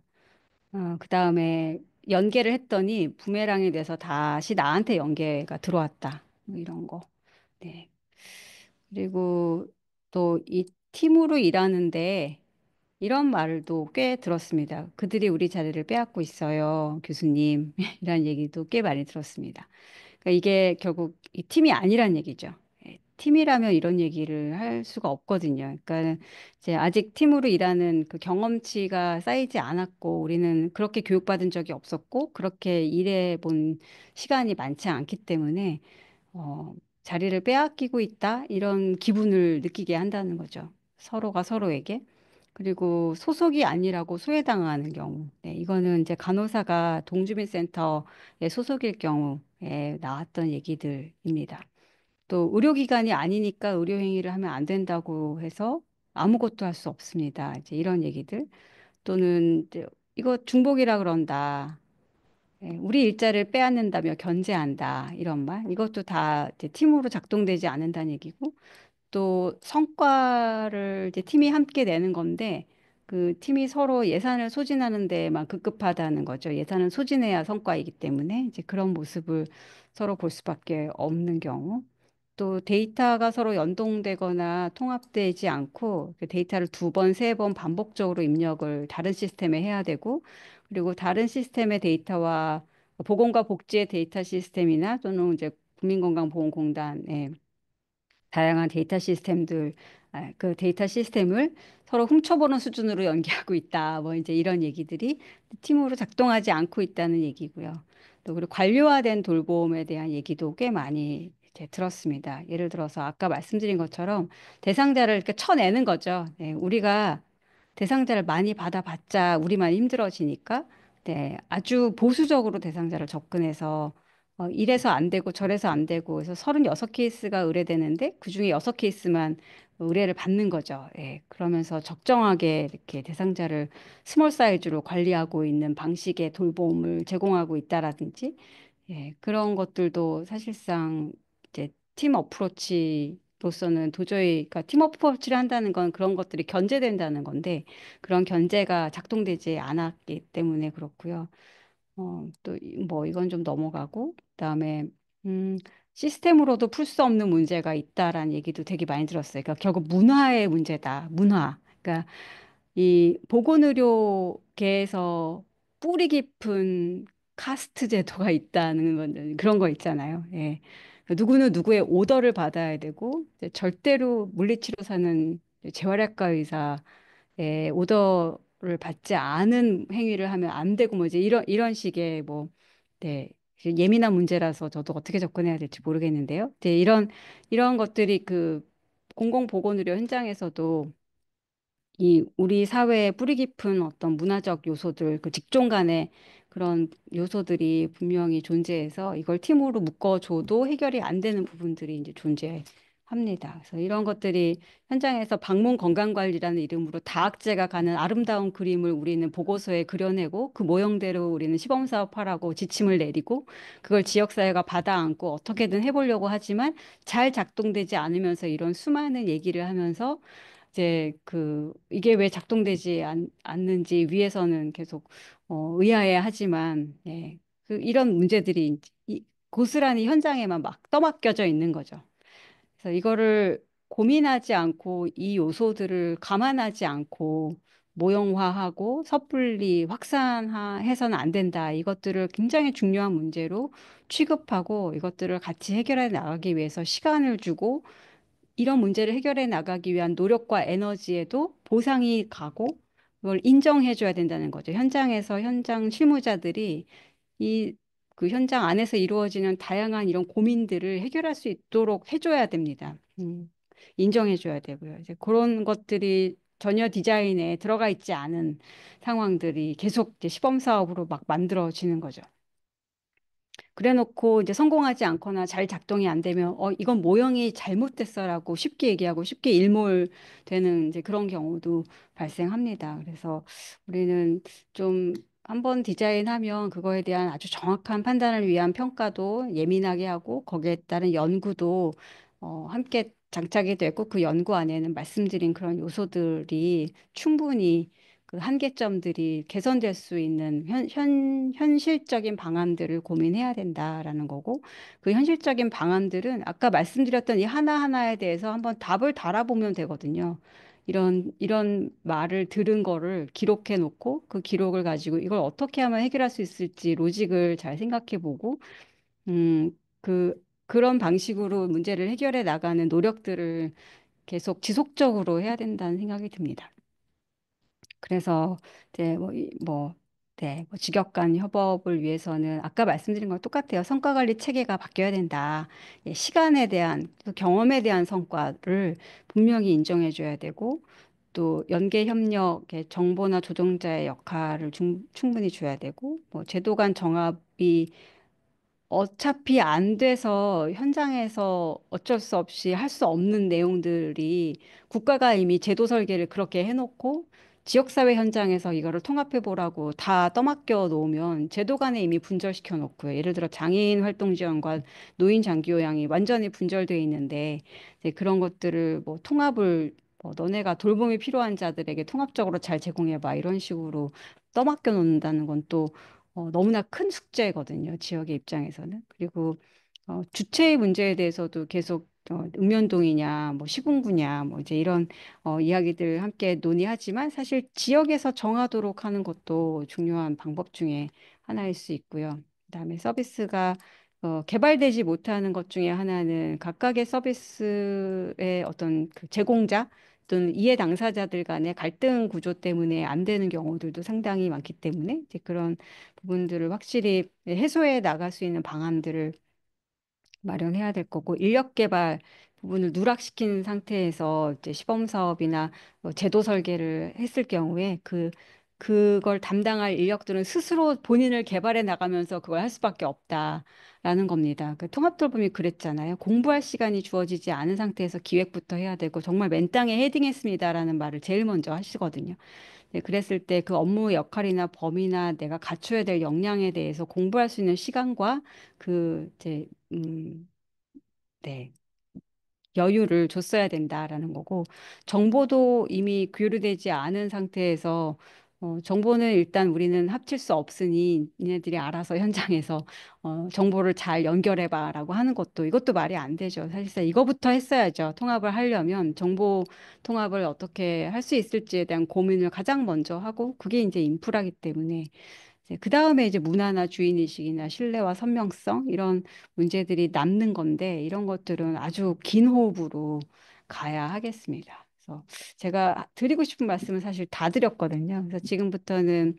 그다음에 연계를 했더니 부메랑이 돼서 다시 나한테 연계가 들어왔다. 뭐 이런 거. 네. 그리고 또 이 팀으로 일하는데 이런 말도 꽤 들었습니다. 그들이 우리 자리를 빼앗고 있어요, 교수님. 이런 얘기도 꽤 많이 들었습니다. 그러니까 이게 결국 이 팀이 아니란 얘기죠. 예, 팀이라면 이런 얘기를 할 수가 없거든요. 그러니까 이제 아직 팀으로 일하는 그 경험치가 쌓이지 않았고 우리는 그렇게 교육받은 적이 없었고 그렇게 일해 본 시간이 많지 않기 때문에 자리를 빼앗기고 있다 이런 기분을 느끼게 한다는 거죠. 서로가 서로에게. 그리고 소속이 아니라고 소외당하는 경우. 네, 이거는 이제 간호사가 동주민센터에 소속일 경우에 나왔던 얘기들입니다. 또 의료기관이 아니니까 의료행위를 하면 안 된다고 해서 아무것도 할 수 없습니다. 이제 이런 얘기들. 또는 이제 이거 중복이라 그런다. 예, 우리 일자를 빼앗는다며 견제한다. 이런 말. 이것도 다 이제 팀으로 작동되지 않는다는 얘기고. 또 성과를 이제 팀이 함께 내는 건데 그 팀이 서로 예산을 소진하는 데만 급급하다는 거죠. 예산을 소진해야 성과이기 때문에 이제 그런 모습을 서로 볼 수밖에 없는 경우. 또 데이터가 서로 연동되거나 통합되지 않고 그 데이터를 두 번, 세 번 반복적으로 입력을 다른 시스템에 해야 되고 그리고 다른 시스템의 데이터와 보건과 복지의 데이터 시스템이나 또는 이제 국민건강보험공단의 다양한 데이터 시스템들, 그 데이터 시스템을 서로 훔쳐보는 수준으로 연계하고 있다. 뭐 이제 이런 얘기들이 팀으로 작동하지 않고 있다는 얘기고요. 또 그리고 관료화된 돌봄에 대한 얘기도 꽤 많이 이제 들었습니다. 예를 들어서 아까 말씀드린 것처럼 대상자를 이렇게 쳐내는 거죠. 네, 우리가 대상자를 많이 받아봤자 우리만 힘들어지니까 네, 아주 보수적으로 대상자를 접근해서 이래서 안 되고 저래서 안 되고 그래서 36케이스가 의뢰되는데 그중에 6케이스만 의뢰를 받는 거죠. 예, 그러면서 적정하게 이렇게 대상자를 스몰 사이즈로 관리하고 있는 방식의 돌봄을 제공하고 있다라든지 예, 그런 것들도 사실상 이제 팀 어프로치로서는 도저히 그러니까 팀 어프로치를 한다는 건 그런 것들이 견제된다는 건데 그런 견제가 작동되지 않았기 때문에 그렇고요. 또 뭐 이건 좀 넘어가고 그다음에 음, 시스템으로도 풀 수 없는 문제가 있다라는 얘기도 되게 많이 들었어요. 그러니까 결국 문화의 문제다. 문화. 그러니까 이 보건의료계에서 뿌리 깊은 카스트 제도가 있다는 건 그런 거 있잖아요. 예. 누구는 누구의 오더를 받아야 되고 이제 절대로 물리치료사는 재활약과 의사의 오더를 받지 않은 행위를 하면 안 되고 뭐 이제 이런 식의 뭐 네. 예민한 문제라서 저도 어떻게 접근해야 될지 모르겠는데요. 이제 이런 것들이 그 공공보건의료 현장에서도 이 우리 사회의 뿌리 깊은 어떤 문화적 요소들, 그 직종 간의 그런 요소들이 분명히 존재해서 이걸 팀으로 묶어줘도 해결이 안 되는 부분들이 이제 존재합니다. 그래서 이런 것들이 현장에서 방문 건강관리라는 이름으로 다학제가 가는 아름다운 그림을 우리는 보고서에 그려내고 그 모형대로 우리는 시범사업하라고 지침을 내리고 그걸 지역사회가 받아 안고 어떻게든 해보려고 하지만 잘 작동되지 않으면서 이런 수많은 얘기를 하면서 이제 그 이게 왜 작동되지 않는지 위에서는 계속 의아해하지만 예, 그 이런 문제들이 고스란히 현장에만 막 떠맡겨져 있는 거죠. 그래서 이거를 고민하지 않고 이 요소들을 감안하지 않고 모형화하고 섣불리 확산해서는 안 된다. 이것들을 굉장히 중요한 문제로 취급하고 이것들을 같이 해결해 나가기 위해서 시간을 주고 이런 문제를 해결해 나가기 위한 노력과 에너지에도 보상이 가고 그걸 인정해 줘야 된다는 거죠. 현장에서 현장 실무자들이 이 그 현장 안에서 이루어지는 다양한 이런 고민들을 해결할 수 있도록 해줘야 됩니다. 인정해 줘야 되고요. 이제 그런 것들이 전혀 디자인에 들어가 있지 않은 상황들이 계속 이제 시범 사업으로 막 만들어지는 거죠. 그래 놓고 이제 성공하지 않거나 잘 작동이 안 되면 이건 모형이 잘못됐어라고 쉽게 얘기하고 쉽게 일몰되는 이제 그런 경우도 발생합니다. 그래서 우리는 좀 한번 디자인하면 그거에 대한 아주 정확한 판단을 위한 평가도 예민하게 하고 거기에 따른 연구도 함께 장착이 되고 그 연구 안에는 말씀드린 그런 요소들이 충분히 그 한계점들이 개선될 수 있는 현실적인 방안들을 고민해야 된다라는 거고, 그 현실적인 방안들은 아까 말씀드렸던 이 하나하나에 대해서 한번 답을 달아보면 되거든요. 이런 말을 들은 거를 기록해 놓고 그 기록을 가지고 이걸 어떻게 하면 해결할 수 있을지 로직을 잘 생각해 보고, 음, 그런 방식으로 문제를 해결해 나가는 노력들을 계속 지속적으로 해야 된다는 생각이 듭니다. 그래서 이제 네, 뭐 직역 간 협업을 위해서는 아까 말씀드린 거 똑같아요. 성과 관리 체계가 바뀌어야 된다. 예, 시간에 대한 또 경험에 대한 성과를 분명히 인정해 줘야 되고 또 연계 협력의 정보나 조정자의 역할을 충분히 줘야 되고 뭐 제도 간 정합이 어차피 안 돼서 현장에서 어쩔 수 없이 할 수 없는 내용들이 국가가 이미 제도 설계를 그렇게 해놓고 지역사회 현장에서 이거를 통합해 보라고 다 떠맡겨 놓으면 제도 간에 이미 분절시켜 놓고요. 예를 들어 장애인 활동 지원과 노인 장기 요양이 완전히 분절돼 있는데 이제 그런 것들을 뭐 통합을 너네가 돌봄이 필요한 자들에게 통합적으로 잘 제공해 봐 이런 식으로 떠맡겨 놓는다는 건또 너무나 큰 숙제거든요. 지역의 입장에서는. 그리고 주체의 문제에 대해서도 계속 읍면동이냐, 뭐 시군구냐, 뭐 이제 이런 이야기들 함께 논의하지만 사실 지역에서 정하도록 하는 것도 중요한 방법 중에 하나일 수 있고요. 그다음에 서비스가 개발되지 못하는 것 중에 하나는 각각의 서비스의 어떤 그 제공자 또는 이해 당사자들 간의 갈등 구조 때문에 안 되는 경우들도 상당히 많기 때문에 이제 그런 부분들을 확실히 해소해 나갈 수 있는 방안들을 마련해야 될 거고 인력 개발 부분을 누락시킨 상태에서 이제 시범 사업이나 제도 설계를 했을 경우에 그걸 담당할 인력들은 스스로 본인을 개발해 나가면서 그걸 할 수밖에 없다라는 겁니다. 그 통합돌봄이 그랬잖아요. 공부할 시간이 주어지지 않은 상태에서 기획부터 해야 되고 정말 맨 땅에 헤딩했습니다라는 말을 제일 먼저 하시거든요. 네, 그랬을 때 그 업무 역할이나 범위나 내가 갖춰야 될 역량에 대해서 공부할 수 있는 시간과 그 이제 네, 여유를 줬어야 된다라는 거고 정보도 이미 교류되지 않은 상태에서 정보는 일단 우리는 합칠 수 없으니 니네들이 알아서 현장에서 정보를 잘 연결해봐라고 하는 것도 이것도 말이 안 되죠. 사실상 이거부터 했어야죠. 통합을 하려면 정보 통합을 어떻게 할 수 있을지에 대한 고민을 가장 먼저 하고 그게 이제 인프라기 때문에 그 다음에 이제 문화나 주인의식이나 신뢰와 선명성 이런 문제들이 남는 건데 이런 것들은 아주 긴 호흡으로 가야 하겠습니다. 그래서 제가 드리고 싶은 말씀은 사실 다 드렸거든요. 그래서 지금부터는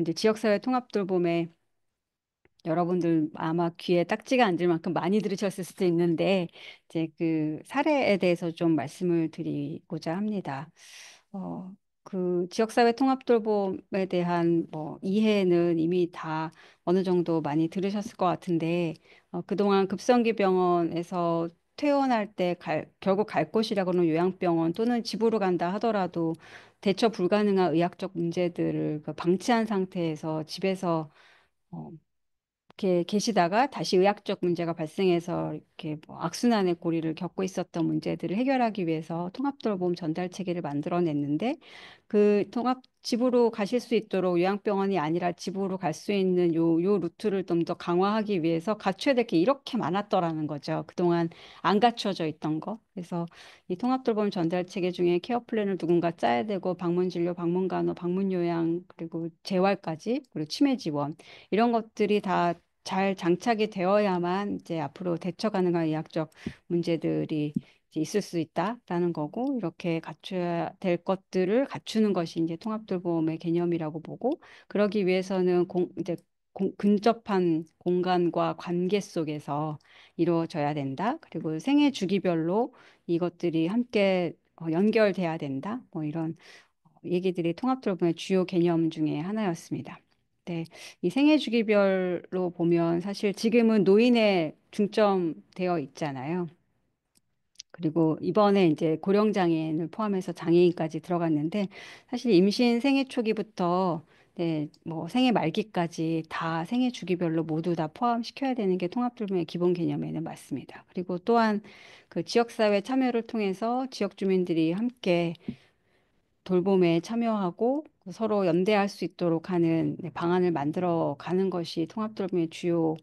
이제 지역사회 통합돌봄에 여러분들 아마 귀에 딱지가 앉을 만큼 많이 들으셨을 수도 있는데 이제 그 사례에 대해서 좀 말씀을 드리고자 합니다. 어, 그 지역사회 통합돌봄에 대한 뭐 이해는 이미 다 어느 정도 많이 들으셨을 것 같은데 그동안 급성기병원에서 퇴원할 때 결국 갈 곳이라고는 요양병원 또는 집으로 간다 하더라도 대처 불가능한 의학적 문제들을 그 방치한 상태에서 집에서 어, 이렇게 계시다가 다시 의학적 문제가 발생해서 이렇게 뭐 악순환의 고리를 겪고 있었던 문제들을 해결하기 위해서 통합돌봄 전달 체계를 만들어냈는데 그 통합 집으로 가실 수 있도록 요양병원이 아니라 집으로 갈 수 있는 요 루트를 좀 더 강화하기 위해서 갖춰야 될 게 이렇게 많았더라는 거죠. 그동안 안 갖춰져 있던 거. 그래서 이 통합돌봄 전달 체계 중에 케어 플랜을 누군가 짜야 되고 방문 진료, 방문 간호, 방문 요양 그리고 재활까지 그리고 치매 지원 이런 것들이 다 잘 장착이 되어야만 이제 앞으로 대처 가능한 의학적 문제들이 이제 있을 수 있다라는 거고 이렇게 갖춰야 될 것들을 갖추는 것이 이제 통합돌봄의 개념이라고 보고 그러기 위해서는 이제 근접한 공간과 관계 속에서 이루어져야 된다. 그리고 생애 주기별로 이것들이 함께 연결돼야 된다. 뭐 이런 얘기들이 통합돌봄의 주요 개념 중에 하나였습니다. 네, 이 생애 주기별로 보면 사실 지금은 노인에 중점되어 있잖아요. 그리고 이번에 이제 고령장애인을 포함해서 장애인까지 들어갔는데 사실 임신 생애 초기부터 네, 뭐 생애 말기까지 다 생애 주기별로 모두 다 포함시켜야 되는 게 통합돌봄의 기본 개념에는 맞습니다. 그리고 또한 그 지역사회 참여를 통해서 지역 주민들이 함께 돌봄에 참여하고 서로 연대할 수 있도록 하는 네, 방안을 만들어 가는 것이 통합돌봄의 주요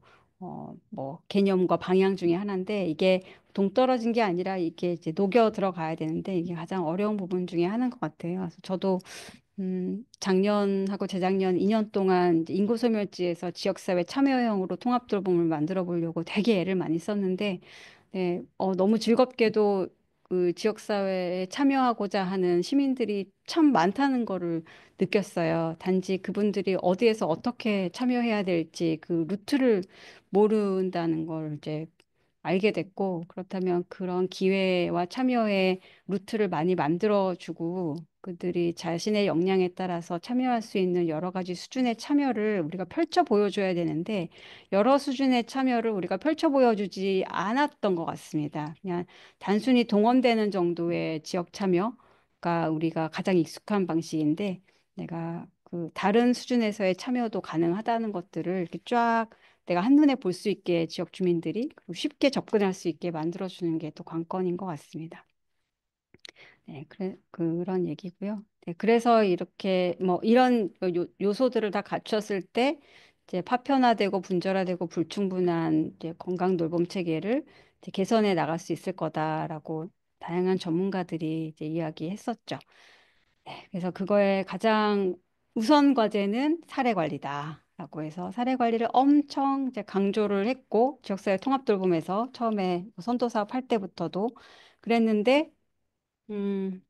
뭐 개념과 방향 중에 하나인데 이게 동떨어진 게 아니라 이게 이제 녹여 들어가야 되는데 이게 가장 어려운 부분 중에 하나인 것 같아요. 그래서 저도 작년하고 재작년 2년 동안 이제 인구소멸지에서 지역사회 참여형으로 통합돌봄을 만들어 보려고 되게 애를 많이 썼는데 네, 너무 즐겁게도 그 지역사회에 참여하고자 하는 시민들이 참 많다는 거를 느꼈어요. 단지 그분들이 어디에서 어떻게 참여해야 될지 그 루트를 모른다는 걸 이제 알게 됐고, 그렇다면 그런 기회와 참여의 루트를 많이 만들어주고, 그들이 자신의 역량에 따라서 참여할 수 있는 여러 가지 수준의 참여를 우리가 펼쳐 보여줘야 되는데, 여러 수준의 참여를 우리가 펼쳐 보여주지 않았던 것 같습니다. 그냥 단순히 동원되는 정도의 지역 참여가 우리가 가장 익숙한 방식인데, 내가 그 다른 수준에서의 참여도 가능하다는 것들을 이렇게 쫙 내가 한눈에 볼 수 있게 지역 주민들이 그리고 쉽게 접근할 수 있게 만들어주는 게 또 관건인 것 같습니다. 네, 그런 얘기고요. 네, 그래서 이렇게 뭐 이런 요소들을 다 갖췄을 때 이제 파편화되고 분절화되고 불충분한 이제 건강 돌봄 체계를 이제 개선해 나갈 수 있을 거다라고 다양한 전문가들이 이제 이야기했었죠. 네, 그래서 그거의 가장 우선 과제는 사례 관리다라고 해서 사례 관리를 엄청 이제 강조를 했고 지역사회 통합 돌봄에서 처음에 선도 사업 할 때부터도 그랬는데 음,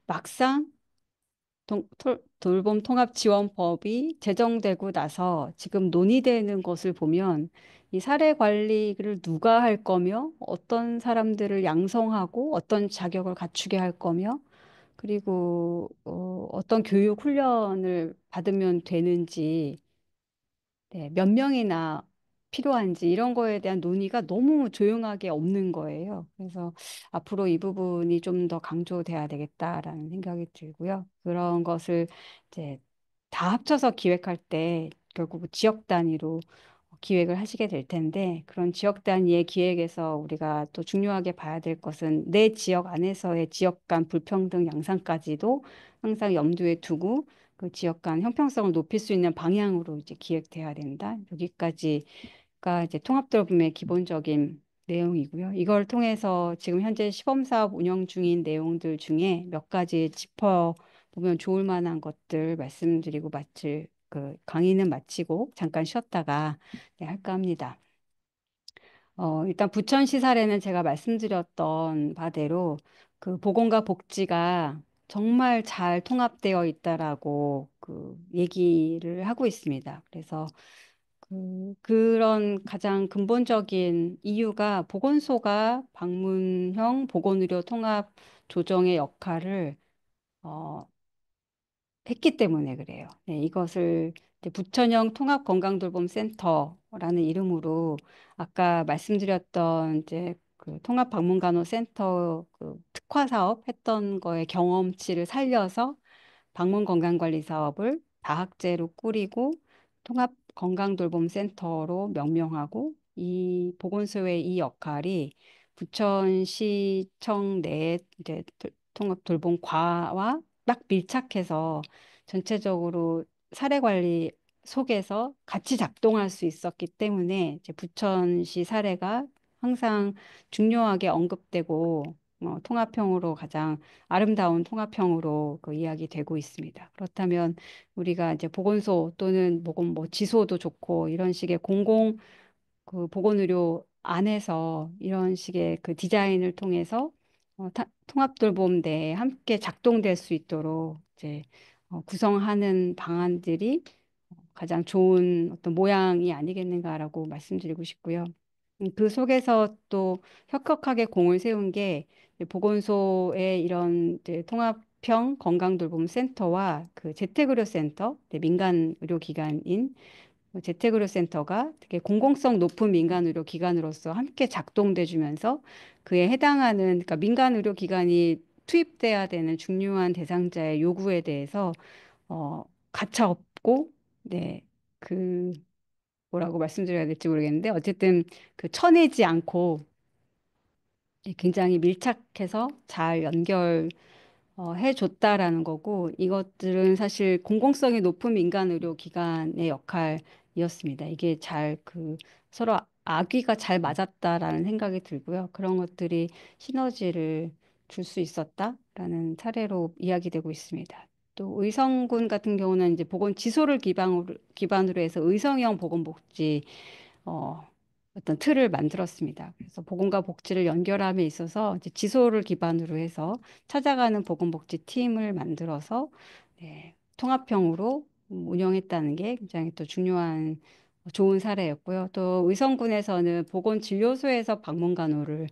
막상 돌봄 통합 지원법이 제정되고 나서 지금 논의되는 것을 보면 이 사례 관리를 누가 할 거며 어떤 사람들을 양성하고 어떤 자격을 갖추게 할 거며 그리고 어떤 교육 훈련을 받으면 되는지, 네, 몇 명이나 필요한지 이런 거에 대한 논의가 너무 조용하게 없는 거예요. 그래서 앞으로 이 부분이 좀 더 강조돼야 되겠다라는 생각이 들고요. 그런 것을 이제 다 합쳐서 기획할 때 결국 지역 단위로 기획을 하시게 될 텐데 그런 지역 단위의 기획에서 우리가 또 중요하게 봐야 될 것은 내 지역 안에서의 지역 간 불평등 양상까지도 항상 염두에 두고 그 지역 간 형평성을 높일 수 있는 방향으로 이제 기획돼야 된다. 여기까지가 이제 통합돌봄의 기본적인 내용이고요. 이걸 통해서 지금 현재 시범사업 운영 중인 내용들 중에 몇 가지 짚어보면 좋을 만한 것들 말씀드리고 마칠 그 강의는 마치고 잠깐 쉬었다가 네, 할까 합니다. 일단 부천시 사례는 제가 말씀드렸던 바대로 그 보건과 복지가 정말 잘 통합되어 있다라고 그 얘기를 하고 있습니다. 그래서 그런 가장 근본적인 이유가 보건소가 방문형 보건의료 통합 조정의 역할을 어, 했기 때문에 그래요. 네, 이것을 이제 부천형 통합건강돌봄센터라는 이름으로 아까 말씀드렸던 이제 그 통합방문간호센터 그 특화 사업 했던 거에 경험치를 살려서 방문 건강관리 사업을 다학제로 꾸리고 통합 건강돌봄센터로 명명하고 이 보건소의 이 역할이 부천시청 내에 이제 통합돌봄과와 딱 밀착해서 전체적으로 사례 관리 속에서 같이 작동할 수 있었기 때문에 이제 부천시 사례가 항상 중요하게 언급되고 통합형으로 가장 아름다운 통합형으로 그 이야기되고 있습니다. 그렇다면 우리가 이제 보건소 또는 뭐 지소도 좋고 이런 식의 공공 그 보건의료 안에서 이런 식의 그 디자인을 통해서 통합돌봄 내에 함께 작동될 수 있도록 이제 구성하는 방안들이 가장 좋은 어떤 모양이 아니겠는가라고 말씀드리고 싶고요. 그 속에서 또 혁혁하게 공을 세운 게 이제 보건소의 이런 이제 통합형 건강돌봄센터와 그 재택의료센터, 이제 민간 의료기관인 재택의료센터가 되게 공공성 높은 민간의료기관으로서 함께 작동돼 주면서 그에 해당하는 그러니까 민간의료기관이 투입돼야 되는 중요한 대상자의 요구에 대해서 가차 없고 네, 그 뭐라고 말씀드려야 될지 모르겠는데 어쨌든 그 쳐내지 않고 굉장히 밀착해서 잘 연결 해줬다라는 거고 이것들은 사실 공공성이 높은 민간 의료 기관의 역할이었습니다. 이게 잘 그 서로 아귀가 잘 맞았다라는 생각이 들고요. 그런 것들이 시너지를 줄 수 있었다라는 사례로 이야기되고 있습니다. 또 의성군 같은 경우는 이제 보건 지소를 기반으로 해서 의성형 보건복지 어, 어떤 틀을 만들었습니다. 그래서 보건과 복지를 연결함에 있어서 이제 지소를 기반으로 해서 찾아가는 보건복지 팀을 만들어서 네, 통합형으로 운영했다는 게 굉장히 또 중요한 좋은 사례였고요. 또 의성군에서는 보건진료소에서 방문간호를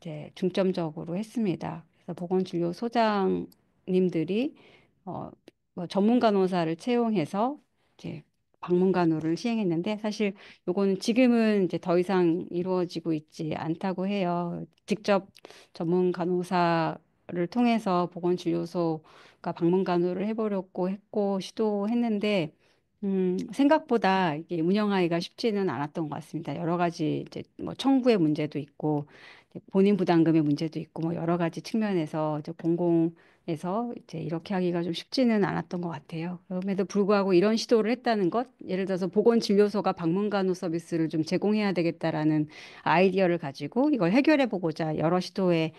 이제 중점적으로 했습니다. 그래서 보건진료소장님들이 뭐 전문 간호사를 채용해서 이제 방문 간호를 시행했는데 사실 요거는 지금은 이제 더 이상 이루어지고 있지 않다고 해요. 직접 전문 간호사를 통해서 보건진료소가 방문 간호를 해보려고 했고 시도했는데 생각보다 이게 운영하기가 쉽지는 않았던 것 같습니다. 여러 가지 이제 뭐 청구의 문제도 있고 이제 본인 부담금의 문제도 있고 뭐 여러 가지 측면에서 이제 공공에서 이제 이렇게 하기가 좀 쉽지는 않았던 것 같아요. 그럼에도 불구하고 이런 시도를 했다는 것, 예를 들어서 보건진료소가 방문간호 서비스를 좀 제공해야 되겠다라는 아이디어를 가지고 이걸 해결해 보고자 여러 시도에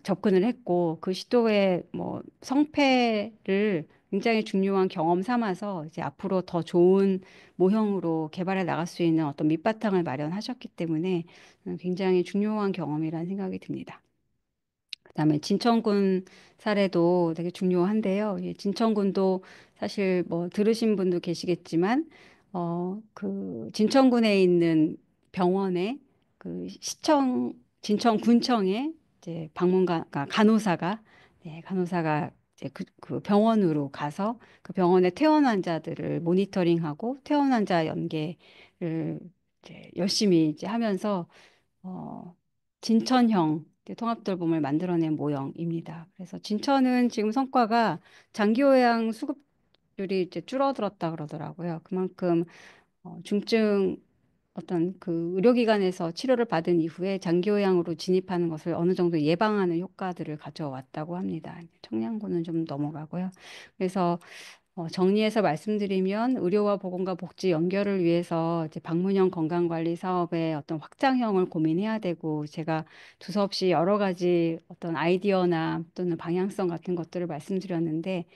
접근을 했고 그 시도의 뭐 성패를 굉장히 중요한 경험 삼아서 이제 앞으로 더 좋은 모형으로 개발해 나갈 수 있는 어떤 밑바탕을 마련하셨기 때문에 굉장히 중요한 경험이라는 생각이 듭니다. 그다음에 진천군 사례도 되게 중요한데요. 예, 진천군도 사실 뭐 들으신 분도 계시겠지만, 그 진천군에 있는 병원에 그 진천군청에 이제 간호사가, 네, 간호사가 이제 그 병원으로 가서 그 병원의 퇴원 환자들을 모니터링하고 퇴원 환자 연계를 이제 열심히 이제 하면서 어, 진천형 통합돌봄을 만들어낸 모형입니다. 그래서 진천은 지금 성과가 장기요양 수급률이 이제 줄어들었다 그러더라고요. 그만큼 중증 어떤 그 의료기관에서 치료를 받은 이후에 장기요양으로 진입하는 것을 어느 정도 예방하는 효과들을 가져왔다고 합니다. 청량고는 좀 넘어가고요. 그래서 정리해서 말씀드리면 의료와 보건과 복지 연결을 위해서 이제 방문형 건강관리 사업의 어떤 확장형을 고민해야 되고 제가 두서없이 여러 가지 어떤 아이디어나 또는 방향성 같은 것들을 말씀드렸는데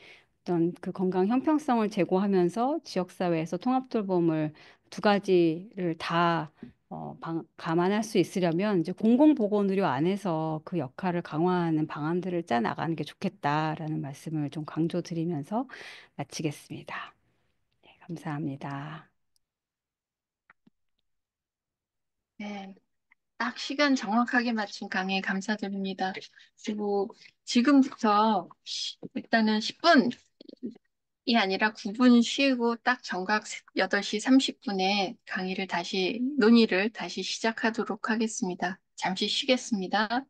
어떤 그 건강 형평성을 제고하면서 지역사회에서 통합돌봄을 두 가지를 다 감안할 수 있으려면 이제 공공보건의료 안에서 그 역할을 강화하는 방안들을 짜 나가는 게 좋겠다라는 말씀을 좀 강조드리면서 마치겠습니다. 네, 감사합니다. 네, 딱 시간 정확하게 맞춘 강의 감사드립니다. 그리고 지금부터 일단은 10분이 아니라 9분 쉬고 딱 정각 8시 30분에 논의를 다시 시작하도록 하겠습니다. 잠시 쉬겠습니다.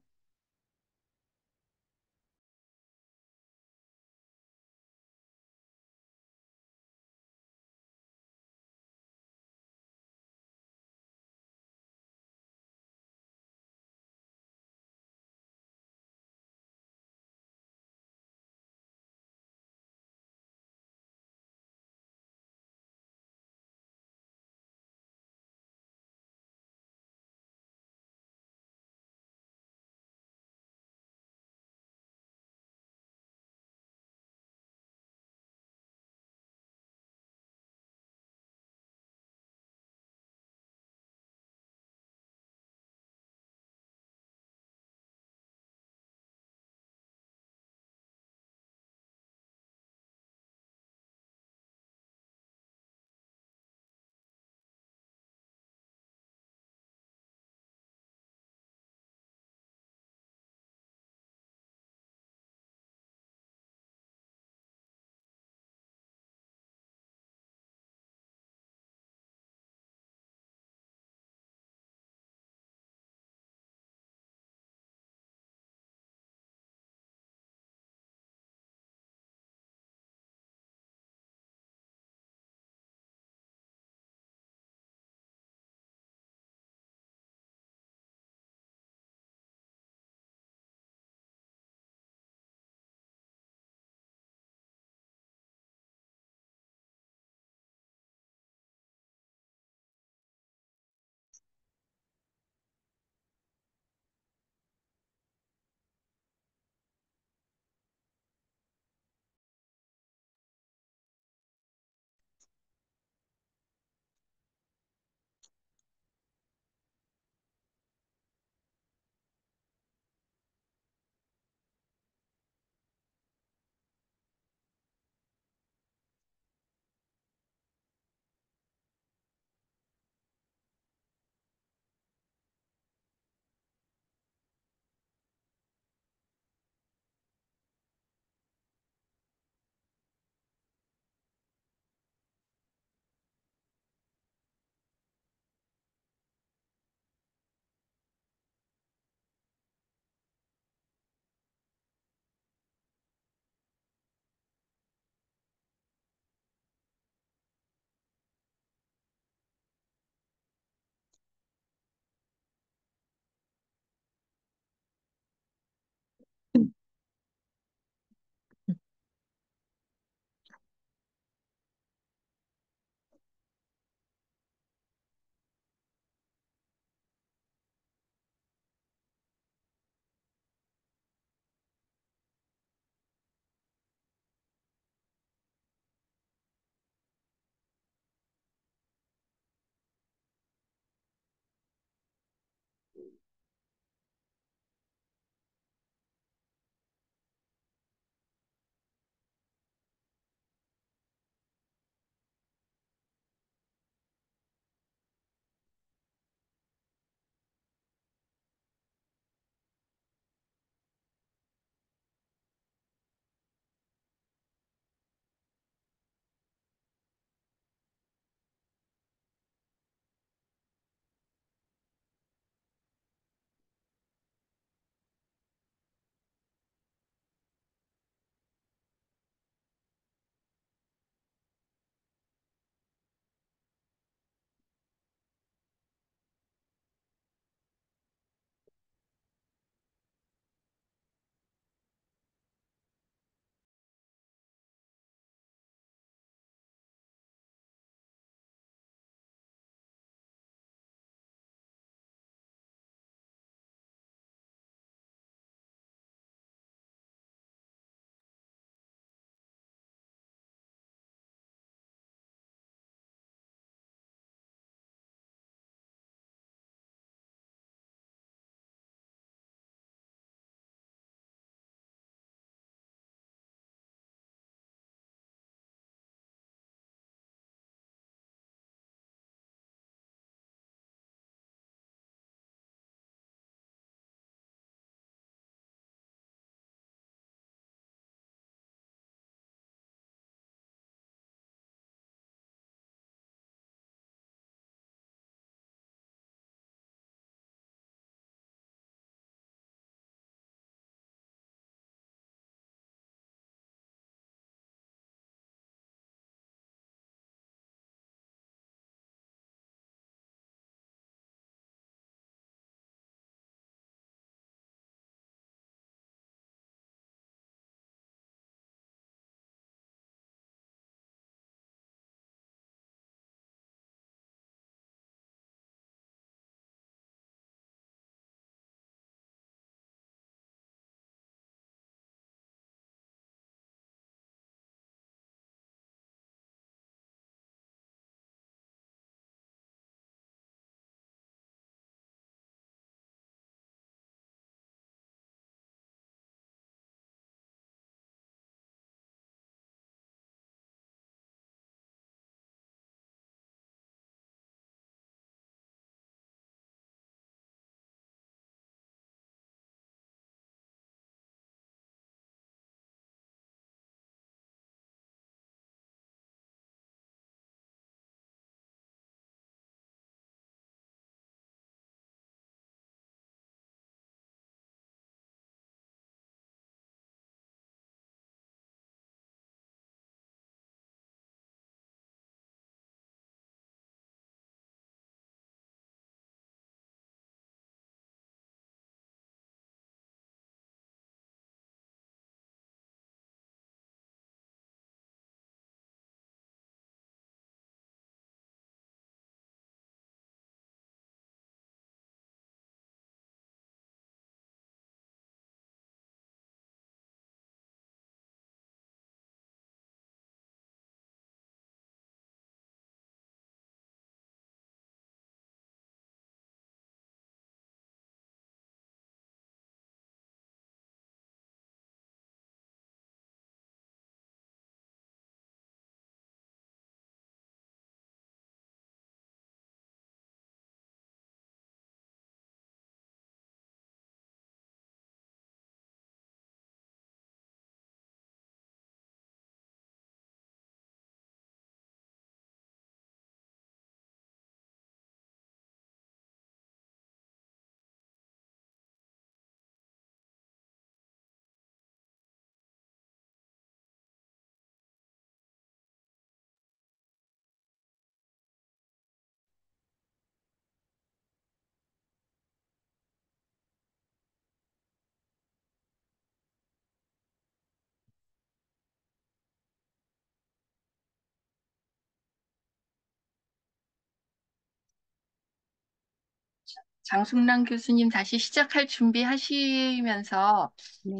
장숙란 교수님 다시 시작할 준비하시면서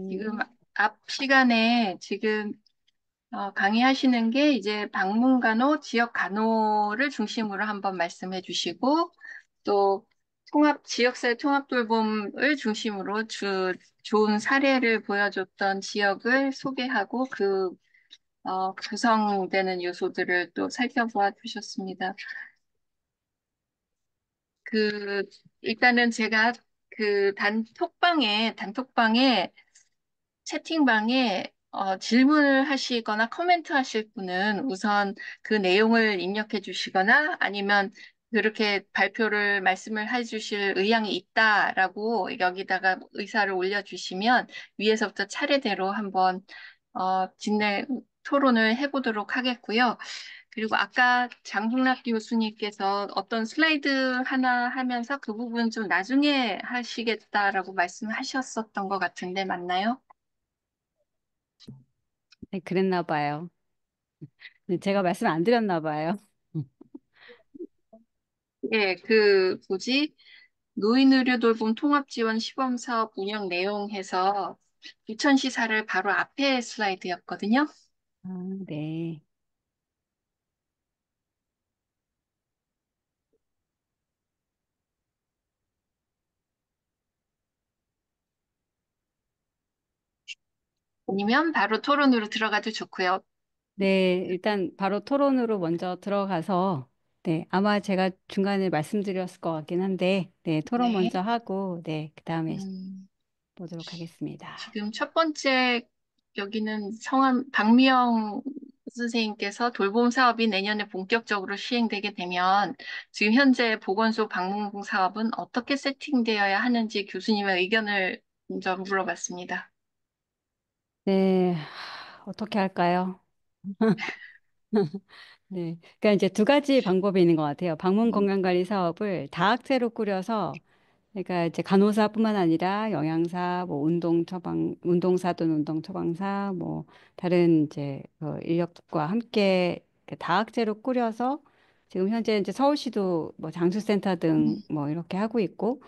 지금 네. 앞 시간에 지금 강의하시는 게 이제 방문간호, 지역간호를 중심으로 한번 말씀해 주시고 또 지역사회 통합돌봄을 중심으로 좋은 사례를 보여줬던 지역을 소개하고 구성되는 요소들을 또 살펴보아 주셨습니다. 그, 일단은 제가 단톡방에 채팅방에 질문을 하시거나 코멘트 하실 분은 우선 그 내용을 입력해 주시거나 아니면 그렇게 말씀을 해 주실 의향이 있다라고 여기다가 의사를 올려주시면 위에서부터 차례대로 한번 토론을 해보도록 하겠고요. 그리고 아까 장훈락 교수님께서 어떤 슬라이드 하나 하면서 그 부분 좀 나중에 하시겠다라고 말씀하셨었던 것 같은데 맞나요? 네, 그랬나 봐요. 네, 제가 말씀 안 드렸나 봐요. 예, 노인의료돌봄 통합지원 시범사업 운영 내용 해서 부천시사를 바로 앞에 슬라이드였거든요. 아, 네. 아니면 바로 토론으로 들어가도 좋고요. 네, 일단 바로 토론으로 먼저 들어가서, 네, 아마 제가 중간에 말씀드렸을 것 같긴 한데, 네, 토론 네. 먼저 하고, 네, 그 다음에 음, 보도록 하겠습니다. 지금 첫 번째 여기는 성함 박미영 선생님께서 돌봄 사업이 내년에 본격적으로 시행되게 되면 지금 현재 보건소 방문 사업은 어떻게 세팅되어야 하는지 교수님의 의견을 먼저 물어봤습니다. 네, 어떻게 할까요? 네, 그러니까 이제 두 가지 방법이 있는 것 같아요. 방문 건강관리 사업을 다학제로 꾸려서 그러니까 이제 간호사뿐만 아니라 영양사, 뭐 운동 처방, 운동사 또는 운동 처방사, 뭐 다른 이제 인력과 함께 이렇게 다학제로 꾸려서 지금 현재 이제 서울시도 뭐 장수센터 등 뭐 이렇게 하고 있고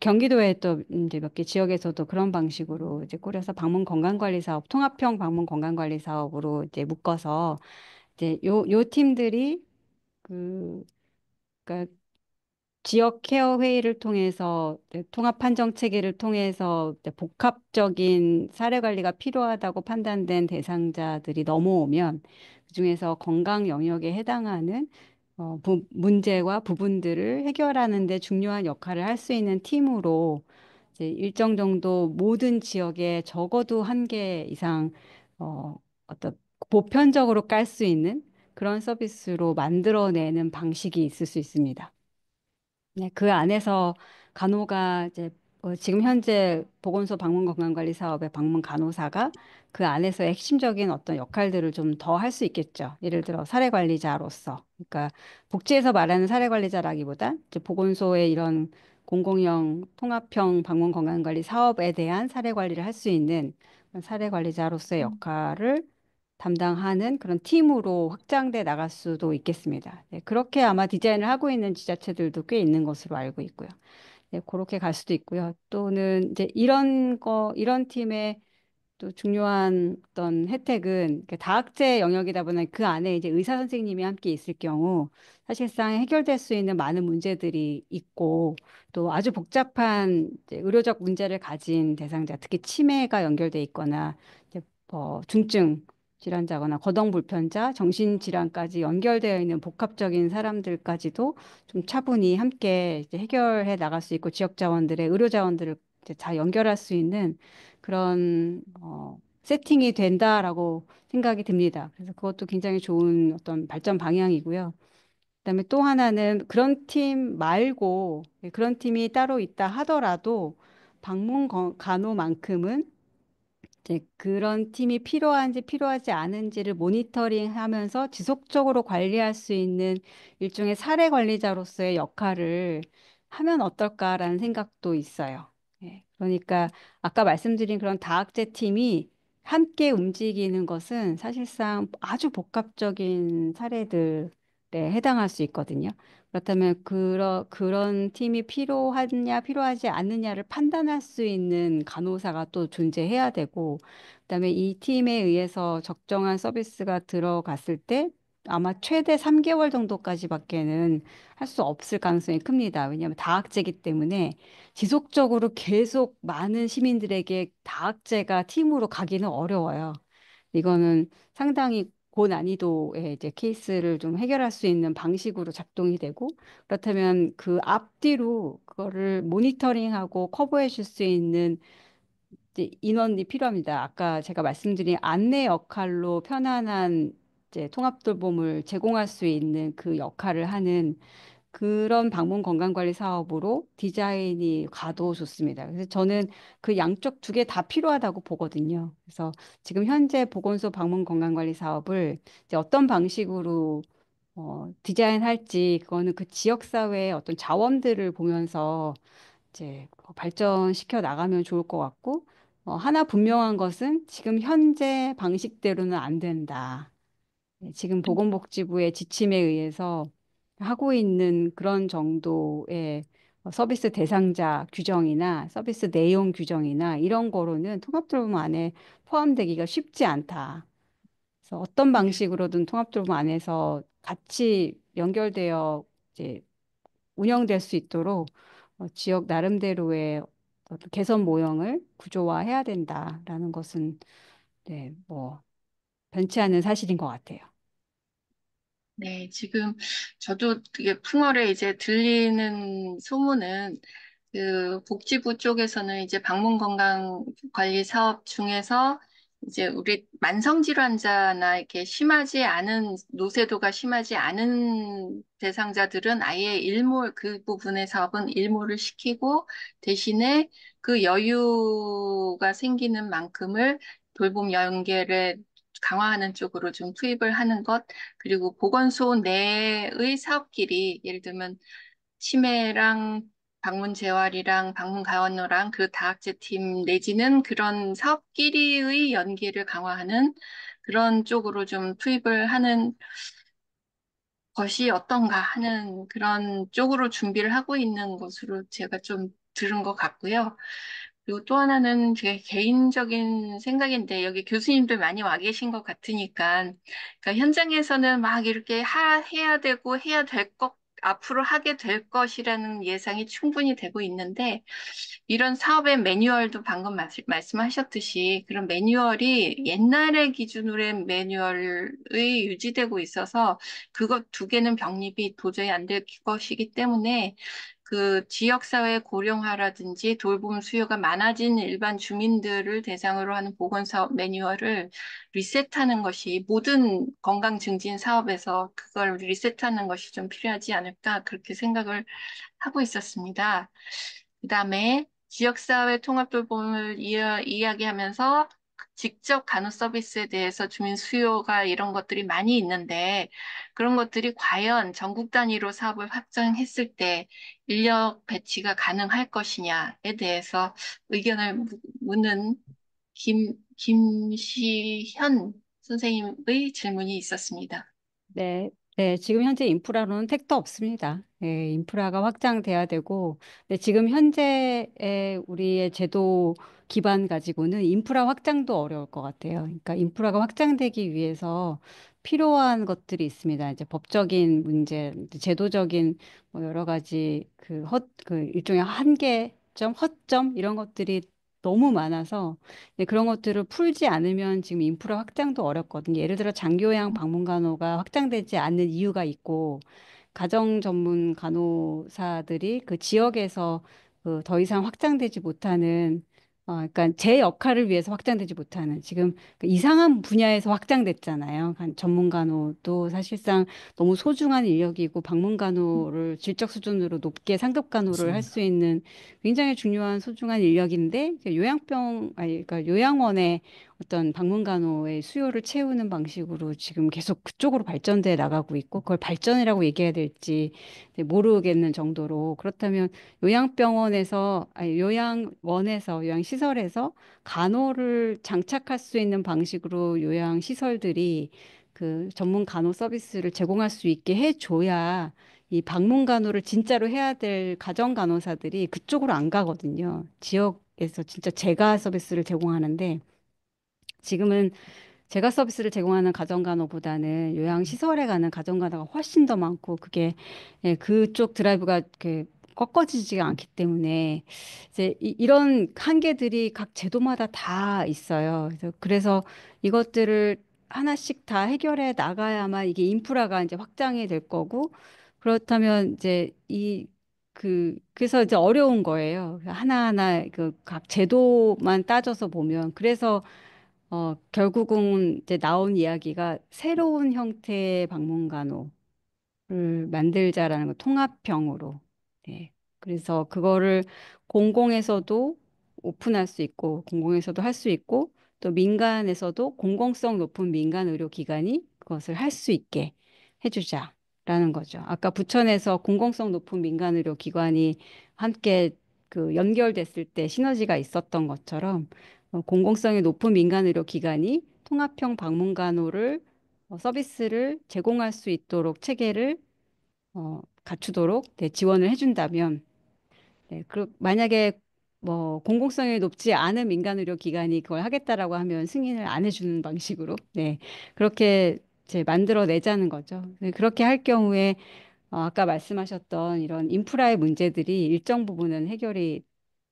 경기도에 또 이제 몇 개 지역에서도 그런 방식으로 이제 꾸려서 방문 건강관리 사업, 통합형 방문 건강관리 사업으로 이제 묶어서 이제 요 팀들이 그 그러니까 지역 케어 회의를 통해서 통합 판정 체계를 통해서 복합적인 사례 관리가 필요하다고 판단된 대상자들이 넘어오면 그중에서 건강 영역에 해당하는 문제와 부분들을 해결하는 데 중요한 역할을 할 수 있는 팀으로 이제 일정 정도 모든 지역에 적어도 한 개 이상 어떤 보편적으로 깔 수 있는 그런 서비스로 만들어내는 방식이 있을 수 있습니다. 네, 그 안에서 간호가 이제 지금 현재 보건소 방문건강관리 사업의 방문 간호사가 그 안에서 핵심적인 어떤 역할들을 좀 더 할 수 있겠죠. 예를 들어 사례 관리자로서, 그러니까 복지에서 말하는 사례 관리자라기보다 이제 보건소의 이런 공공형 통합형 방문건강관리 사업에 대한 사례 관리를 할 수 있는 그런 사례 관리자로서의 역할을 담당하는 그런 팀으로 확장돼 나갈 수도 있겠습니다. 네, 그렇게 아마 디자인을 하고 있는 지자체들도 꽤 있는 것으로 알고 있고요. 네, 그렇게 갈 수도 있고요. 또는 이제 이런 팀의 또 중요한 어떤 혜택은 그 다학제 영역이다 보니 그 안에 이제 의사 선생님이 함께 있을 경우 사실상 해결될 수 있는 많은 문제들이 있고 또 아주 복잡한 이제 의료적 문제를 가진 대상자, 특히 치매가 연결돼 있거나 이제 중증 질환자거나 거동불편자, 정신질환까지 연결되어 있는 복합적인 사람들까지도 좀 차분히 함께 이제 해결해 나갈 수 있고 지역 자원들의 의료 자원들을 이제 잘 연결할 수 있는 그런 세팅이 된다라고 생각이 듭니다. 그래서 그것도 굉장히 좋은 어떤 발전 방향이고요. 그다음에 또 하나는 그런 팀 말고 그런 팀이 따로 있다 하더라도 간호만큼은 이제 그런 팀이 필요한지 필요하지 않은지를 모니터링하면서 지속적으로 관리할 수 있는 일종의 사례 관리자로서의 역할을 하면 어떨까라는 생각도 있어요. 예, 그러니까 아까 말씀드린 그런 다학제 팀이 함께 움직이는 것은 사실상 아주 복합적인 사례들에 해당할 수 있거든요. 그렇다면 그런 팀이 필요하냐, 필요하지 않느냐를 판단할 수 있는 간호사가 또 존재해야 되고, 그다음에 이 팀에 의해서 적정한 서비스가 들어갔을 때 아마 최대 3개월 정도까지밖에는 할 수 없을 가능성이 큽니다. 왜냐하면 다학제이기 때문에 지속적으로 계속 많은 시민들에게 다학제가 팀으로 가기는 어려워요. 이거는 상당히 고난이도의 이제 케이스를 좀 해결할 수 있는 방식으로 작동이 되고, 그렇다면 그 앞뒤로 그거를 모니터링하고 커버해 줄 수 있는 이제 인원이 필요합니다. 아까 제가 말씀드린 안내 역할로 편안한 이제 통합 돌봄을 제공할 수 있는 그 역할을 하는 그런 방문 건강관리 사업으로 디자인이 가도 좋습니다. 그래서 저는 그 양쪽 두 개 다 필요하다고 보거든요. 그래서 지금 현재 보건소 방문 건강관리 사업을 이제 어떤 방식으로 디자인할지 그거는 그 지역 사회의 어떤 자원들을 보면서 이제 발전시켜 나가면 좋을 것 같고, 하나 분명한 것은 지금 현재 방식대로는 안 된다. 네, 지금 보건복지부의 지침에 의해서 하고 있는 그런 정도의 서비스 대상자 규정이나 서비스 내용 규정이나 이런 거로는 통합돌봄 안에 포함되기가 쉽지 않다. 그래서 어떤 방식으로든 통합돌봄 안에서 같이 연결되어 이제 운영될 수 있도록 지역 나름대로의 어떤 개선 모형을 구조화해야 된다라는 것은 네, 뭐 변치 않은 사실인 것 같아요. 네, 지금 저도 되게 풍월에 이제 들리는 소문은 그 복지부 쪽에서는 이제 방문건강관리 사업 중에서 이제 우리 만성질환자나 이렇게 심하지 않은 노쇠도가 심하지 않은 대상자들은 아예 일몰 그 부분의 사업은 일몰을 시키고 대신에 그 여유가 생기는 만큼을 돌봄 연계를 강화하는 쪽으로 좀 투입을 하는 것 그리고 보건소 내의 사업끼리 예를 들면 치매랑 방문 재활이랑 방문 가원로랑 그 다학제 팀 내지는 그런 사업끼리의 연계를 강화하는 그런 쪽으로 좀 투입을 하는 것이 어떤가 하는 그런 쪽으로 준비를 하고 있는 것으로 제가 좀 들은 것 같고요. 그리고 또 하나는 제 개인적인 생각인데 여기 교수님들 많이 와 계신 것 같으니까 그러니까 현장에서는 막 이렇게 해야 되고 해야 될 것, 앞으로 하게 될 것이라는 예상이 충분히 되고 있는데 이런 사업의 매뉴얼도 방금 말씀하셨듯이 그런 매뉴얼이 옛날의 기준으로의 매뉴얼의 유지되고 있어서 그것 두 개는 병립이 도저히 안 될 것이기 때문에 그 지역사회 고령화라든지 돌봄 수요가 많아진 일반 주민들을 대상으로 하는 보건사업 매뉴얼을 리셋하는 것이 모든 건강 증진 사업에서 그걸 리셋하는 것이 좀 필요하지 않을까 그렇게 생각을 하고 있었습니다. 그다음에 지역사회 통합 돌봄을 이야기하면서 직접 간호 서비스에 대해서 주민 수요가 이런 것들이 많이 있는데 그런 것들이 과연 전국 단위로 사업을 확장했을 때 인력 배치가 가능할 것이냐에 대해서 의견을 묻는 김시현 선생님의 질문이 있었습니다. 네, 네, 지금 현재 인프라로는 택도 없습니다. 예, 인프라가 확장돼야 되고, 네, 지금 현재의 우리의 제도 기반 가지고는 인프라 확장도 어려울 것 같아요. 그러니까 인프라가 확장되기 위해서 필요한 것들이 있습니다. 이제 법적인 문제, 제도적인 뭐 여러 가지 그 일종의 한계점, 허점 이런 것들이 너무 많아서 네, 그런 것들을 풀지 않으면 지금 인프라 확장도 어렵거든요. 예를 들어 장교양 방문간호가 확장되지 않는 이유가 있고 가정 전문 간호사들이 그 지역에서 그더 이상 확장되지 못하는 그러니까 제 역할을 위해서 확장되지 못하는 지금 그 이상한 분야에서 확장됐잖아요. 전문 간호도 사실상 너무 소중한 인력이고 방문 간호를 질적 수준으로 높게 상급 간호를 할 수 맞습니다. 있는 굉장히 중요한 소중한 인력인데 그러니까 요양원의 어떤 방문간호의 수요를 채우는 방식으로 지금 계속 그쪽으로 발전돼 나가고 있고 그걸 발전이라고 얘기해야 될지 모르겠는 정도로 그렇다면 요양시설에서 간호를 장착할 수 있는 방식으로 요양시설들이 그 전문 간호 서비스를 제공할 수 있게 해줘야 이 방문 간호를 진짜로 해야 될 가정 간호사들이 그쪽으로 안 가거든요. 지역에서 진짜 제가 서비스를 제공하는데 지금은 제가 서비스를 제공하는 가정간호보다는 요양시설에 가는 가정간호가 훨씬 더 많고 그게 예, 그쪽 드라이브가 꺾어지지가 않기 때문에 이제 이런 한계들이 각 제도마다 다 있어요. 그래서 이것들을 하나씩 다 해결해 나가야만 이게 인프라가 이제 확장이 될 거고 그렇다면 이제 그래서 이제 어려운 거예요. 하나하나 그 각 제도만 따져서 보면 그래서 결국은 이제 나온 이야기가 새로운 형태의 방문간호를 만들자라는 거, 통합형으로. 네. 그래서 그거를 공공에서도 오픈할 수 있고, 공공에서도 할 수 있고, 또 민간에서도 공공성 높은 민간 의료기관이 그것을 할 수 있게 해주자라는 거죠. 아까 부천에서 공공성 높은 민간 의료기관이 함께 그 연결됐을 때 시너지가 있었던 것처럼 공공성이 높은 민간 의료기관이 통합형 방문간호를 서비스를 제공할 수 있도록 체계를 갖추도록 네, 지원을 해준다면 네, 만약에 뭐 공공성이 높지 않은 민간 의료 기관이 그걸 하겠다라고 하면 승인을 안 해주는 방식으로 네, 그렇게 이제 만들어내자는 거죠. 네, 그렇게 할 경우에 아까 말씀하셨던 이런 인프라의 문제들이 일정 부분은 해결이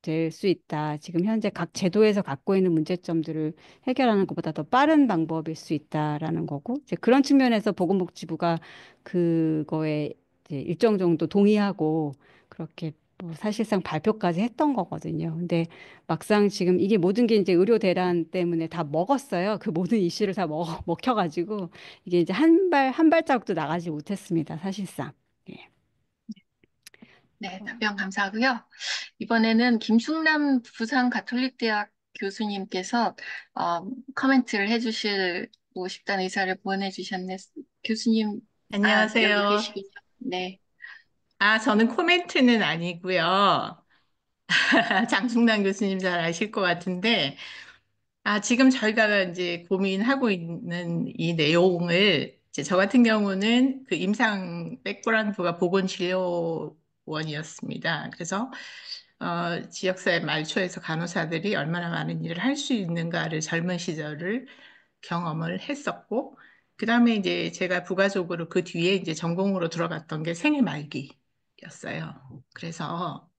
될 수 있다. 지금 현재 각 제도에서 갖고 있는 문제점들을 해결하는 것보다 더 빠른 방법일 수 있다라는 거고, 이제 그런 측면에서 보건복지부가 그거에 이제 일정 정도 동의하고 그렇게 뭐 사실상 발표까지 했던 거거든요. 근데 막상 지금 이게 모든 게 이제 의료 대란 때문에 다 먹었어요. 그 모든 이슈를 다 먹혀가지고 이게 이제 한 발자국도 나가지 못했습니다. 사실상. 예. 네, 답변 감사하고요. 이번에는 김숙남 부산 가톨릭대학 교수님께서 코멘트를 해주시고 싶다는 의사를 보내주셨네. 교수님, 여기 안녕하세요. 계시겠죠? 네. 저는 코멘트는 아니고요. 장충남 교수님 잘 아실 것 같은데, 지금 저희가 이제 고민하고 있는 이 내용을 이제 저 같은 경우는 그 임상 백그라운드가 보건진료원이었습니다. 그래서 지역사회 말초에서 간호사들이 얼마나 많은 일을 할 수 있는가를 젊은 시절을 경험을 했었고, 그 다음에 이제 제가 부가적으로 그 뒤에 이제 전공으로 들어갔던 게 생애말기였어요. 그래서,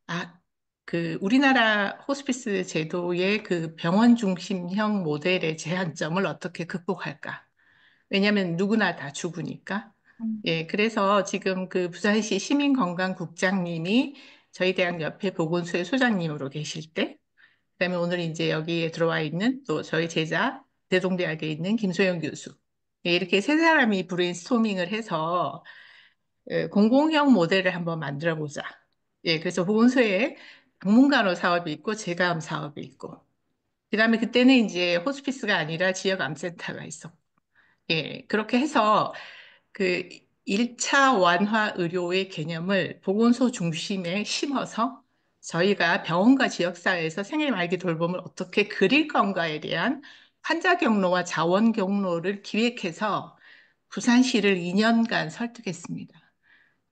아, 그 우리나라 호스피스 제도의 그 병원 중심형 모델의 제한점을 어떻게 극복할까? 왜냐하면 누구나 다 죽으니까. 예, 그래서 지금 그 부산시 시민건강국장님이 저희 대학 옆에 보건소의 소장님으로 계실 때, 그다음에 오늘 이제 여기에 들어와 있는 또 저희 제자 대동대학에 있는 김소영 교수. 예, 이렇게 세 사람이 브레인스토밍을 해서 공공형 모델을 한번 만들어 보자. 예, 그래서 보건소에 방문간호 사업이 있고 재가암 사업이 있고, 그다음에 그때는 이제 호스피스가 아니라 지역 암센터가 있었고, 예, 그렇게 해서 그 1차 완화 의료의 개념을 보건소 중심에 심어서 저희가 병원과 지역사회에서 생애말기 돌봄을 어떻게 그릴 건가에 대한 환자 경로와 자원 경로를 기획해서 부산시를 2년간 설득했습니다.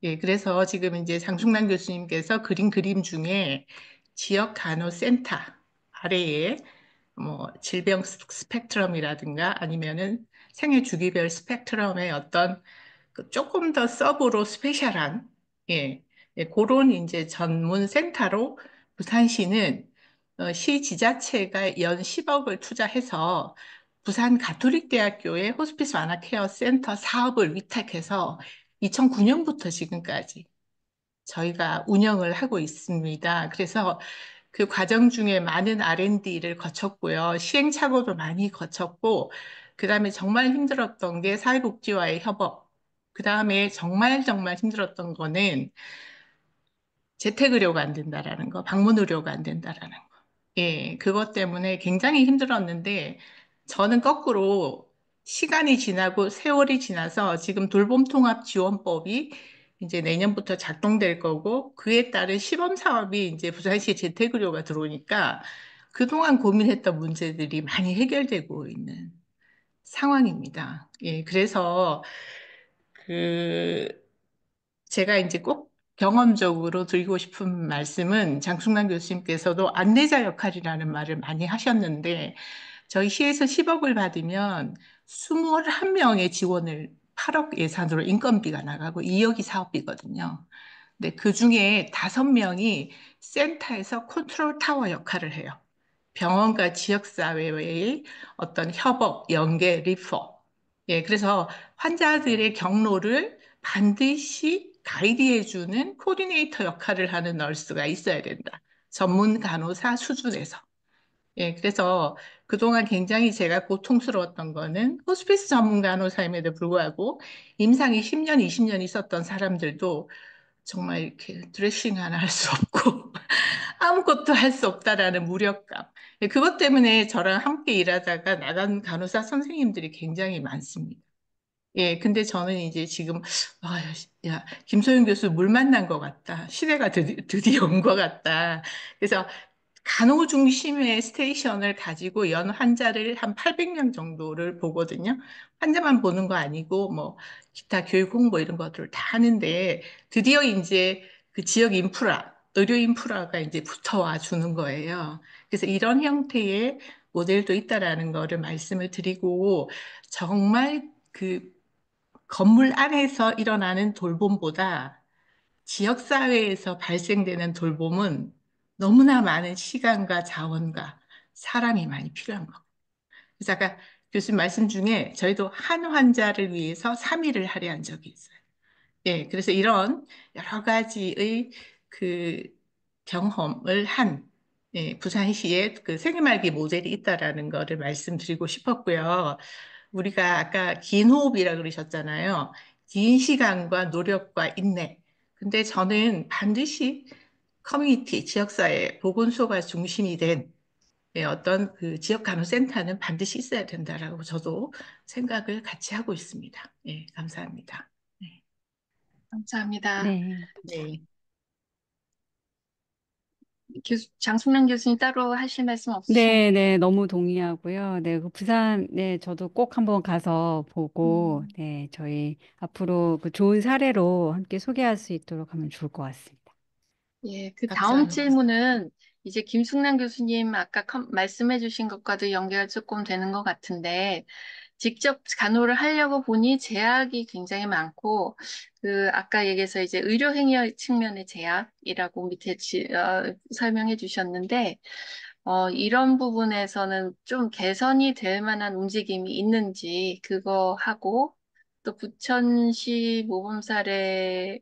예, 그래서 지금 이제 장충남 교수님께서 그린 그림 중에 지역 간호센터 아래에 뭐 질병 스펙트럼이라든가 아니면은 생애 주기별 스펙트럼의 어떤 그 조금 더 서브로 스페셜한 그런 이제 전문 센터로 부산시는 시 지자체가 연 10억을 투자해서 부산 가톨릭대학교의 호스피스 완화케어 센터 사업을 위탁해서 2009년부터 지금까지 저희가 운영을 하고 있습니다. 그래서 그 과정 중에 많은 R&D를 거쳤고요. 시행착오도 많이 거쳤고, 그 다음에 정말 힘들었던 게 사회복지와의 협업. 그 다음에 정말 힘들었던 거는 재택의료가 안 된다라는 거, 방문의료가 안 된다라는 거. 예, 그것 때문에 굉장히 힘들었는데, 저는 거꾸로 시간이 지나고 세월이 지나서 지금 돌봄통합지원법이 이제 내년부터 작동될 거고, 그에 따른 시범 사업이 이제 부산시 재택의료가 들어오니까 그동안 고민했던 문제들이 많이 해결되고 있는 상황입니다. 예, 그래서 그 제가 이제 꼭 경험적으로 드리고 싶은 말씀은 장충남 교수님께서도 안내자 역할이라는 말을 많이 하셨는데 저희 시에서 10억을 받으면 21명의 지원을 8억 예산으로 인건비가 나가고 2억이 사업비거든요. 근데 그 중에 5명이 센터에서 컨트롤 타워 역할을 해요. 병원과 지역사회의 어떤 협업, 연계, 리퍼. 예, 그래서 환자들의 경로를 반드시 가이드해주는 코디네이터 역할을 하는 널스가 있어야 된다. 전문 간호사 수준에서. 예, 그래서 그동안 굉장히 제가 고통스러웠던 거는 호스피스 전문 간호사임에도 불구하고 임상이 10년, 20년 있었던 사람들도 정말 이렇게 드레싱 하나 할 수 없고 아무것도 할 수 없다라는 무력감. 예, 그것 때문에 저랑 함께 일하다가 나간 간호사 선생님들이 굉장히 많습니다. 예, 근데 저는 이제 지금, 아, 야, 김소영 교수 물 만난 것 같다. 시대가 드디어 온 것 같다. 그래서 간호중심의 스테이션을 가지고 연 환자를 한 800명 정도를 보거든요. 환자만 보는 거 아니고, 뭐, 기타 교육 홍보 이런 것들을 다 하는데, 드디어 이제 그 지역 인프라, 의료 인프라가 이제 붙어와 주는 거예요. 그래서 이런 형태의 모델도 있다라는 거를 말씀을 드리고, 정말 그 건물 안에서 일어나는 돌봄보다 지역사회에서 발생되는 돌봄은 너무나 많은 시간과 자원과 사람이 많이 필요한 거. 그래서 아까 교수님 말씀 중에 저희도 한 환자를 위해서 3일을 할애한 적이 있어요. 예, 그래서 이런 여러 가지의 그 경험을 한 부산시에 그 생애말기 모델이 있다라는 거를 말씀드리고 싶었고요. 우리가 아까 긴 호흡이라 그러셨잖아요. 긴 시간과 노력과 인내. 근데 저는 반드시 커뮤니티, 지역사회, 보건소가 중심이 된 어떤 그 지역 간호센터는 반드시 있어야 된다라고 저도 생각을 같이 하고 있습니다. 예, 감사합니다. 네. 감사합니다. 네. 네. 장숙란 교수님 따로 하실 말씀 네, 없으신가요? 네, 너무 동의하고요. 네, 그 부산, 네, 저도 꼭 한번 가서 보고, 음, 네, 저희 앞으로 그 좋은 사례로 함께 소개할 수 있도록 하면 좋을 것 같습니다. 예, 그 다음 감사합니다. 질문은 이제 김숙란 교수님 아까 말씀해 주신 것과도 연결 조금 되는 것 같은데, 직접 간호를 하려고 보니 제약이 굉장히 많고, 그, 아까 얘기해서 이제 의료행위 측면의 제약이라고 밑에 설명해 주셨는데, 이런 부분에서는 좀 개선이 될 만한 움직임이 있는지, 그거 하고, 또 부천시 모범 사례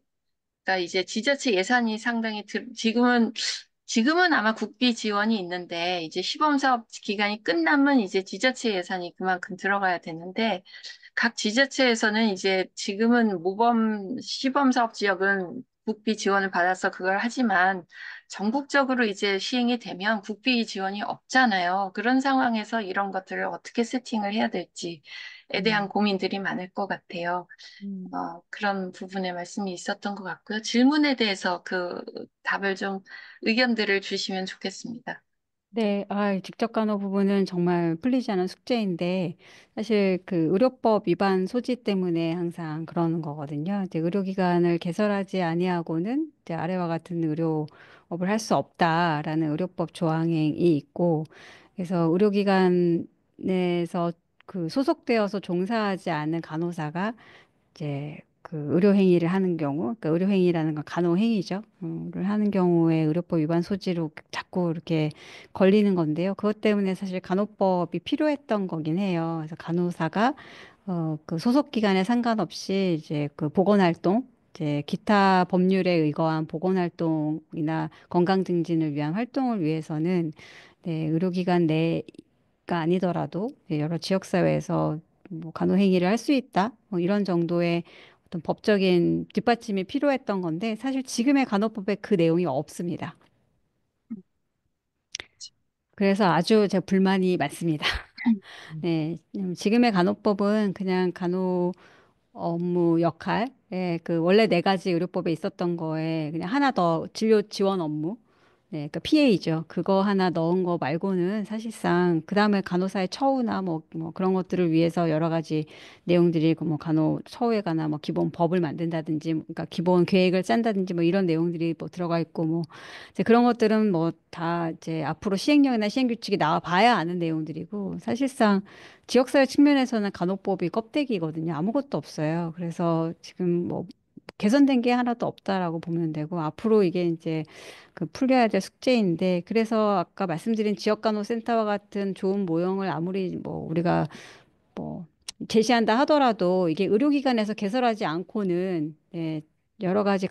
그러니까 이제 지자체 예산이 상당히 지금은 아마 국비 지원이 있는데 이제 시범 사업 기간이 끝나면 이제 지자체 예산이 그만큼 들어가야 되는데 각 지자체에서는 이제 지금은 모범 시범 사업 지역은 국비 지원을 받아서 그걸 하지만 전국적으로 이제 시행이 되면 국비 지원이 없잖아요. 그런 상황에서 이런 것들을 어떻게 세팅을 해야 될지에 대한 음. 고민들이 많을 것 같아요. 음. 그런 부분에 말씀이 있었던 것 같고요. 질문에 대해서 그 답을 좀 의견들을 주시면 좋겠습니다. 네, 직접 간호 부분은 정말 풀리지 않은 숙제인데, 사실 그 의료법 위반 소지 때문에 항상 그러는 거거든요. 이제 의료기관을 개설하지 아니하고는 이제 아래와 같은 의료업을 할 수 없다라는 의료법 조항이 있고, 그래서 의료기관에서 그 소속되어서 종사하지 않은 간호사가 이제 그 의료행위를 하는 경우, 그러니까 의료행위라는 건 간호행위죠. 를 하는 경우에 의료법 위반 소지로 자꾸 이렇게 걸리는 건데요. 그것 때문에 사실 간호법이 필요했던 거긴 해요. 그래서 간호사가 그 소속 기관에 상관없이 이제 그 보건활동, 이제 기타 법률에 의거한 보건활동이나 건강 증진을 위한 활동을 위해서는 네, 의료기관 내가 아니더라도 여러 지역사회에서 뭐 간호행위를 할 수 있다. 뭐 이런 정도의 어떤 법적인 뒷받침이 필요했던 건데 사실 지금의 간호법에 그 내용이 없습니다. 그래서 아주 제 불만이 많습니다. 네, 지금의 간호법은 그냥 간호 업무 역할, 그 원래 네 가지 의료법에 있었던 거에 그냥 하나 더 진료 지원 업무, 그러니까 PA죠. 그거 하나 넣은 거 말고는 사실상 그 다음에 간호사의 처우나 뭐 그런 것들을 위해서 여러 가지 내용들이 그뭐 처우에 관한 뭐 기본 법을 만든다든지, 그러니까 기본 계획을 짠다든지 뭐 이런 내용들이 뭐 들어가 있고 뭐 이제 그런 것들은 뭐 다 이제 앞으로 시행령이나 시행규칙이 나와 봐야 아는 내용들이고, 사실상 지역사회 측면에서는 간호법이 껍데기거든요. 아무것도 없어요. 그래서 지금 뭐 개선된 게 하나도 없다라고 보면 되고, 앞으로 이게 이제 그 풀려야 될 숙제인데, 그래서 아까 말씀드린 지역간호센터와 같은 좋은 모형을 아무리 뭐 우리가 뭐 제시한다 하더라도 이게 의료기관에서 개설하지 않고는 여러 가지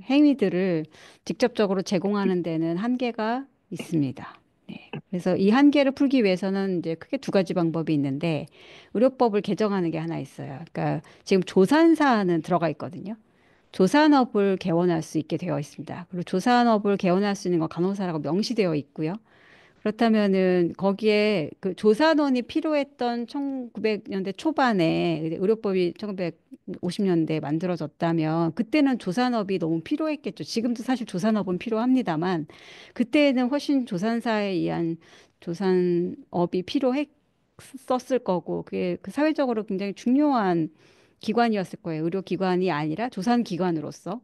행위들을 직접적으로 제공하는 데는 한계가 있습니다. 그래서 이 한계를 풀기 위해서는 이제 크게 두 가지 방법이 있는데, 의료법을 개정하는 게 하나 있어요. 그러니까 지금 조산사는 들어가 있거든요. 조산업을 개원할 수 있게 되어 있습니다. 그리고 조산업을 개원할 수 있는 건 간호사라고 명시되어 있고요. 그렇다면은 거기에 그 조산원이 필요했던 1900년대 초반에 의료법이 1950년대에 만들어졌다면, 그때는 조산업이 너무 필요했겠죠. 지금도 사실 조산업은 필요합니다만, 그때는 훨씬 조산사에 의한 조산업이 필요했었을 거고, 그게 그 사회적으로 굉장히 중요한 기관이었을 거예요. 의료기관이 아니라 조산기관으로서.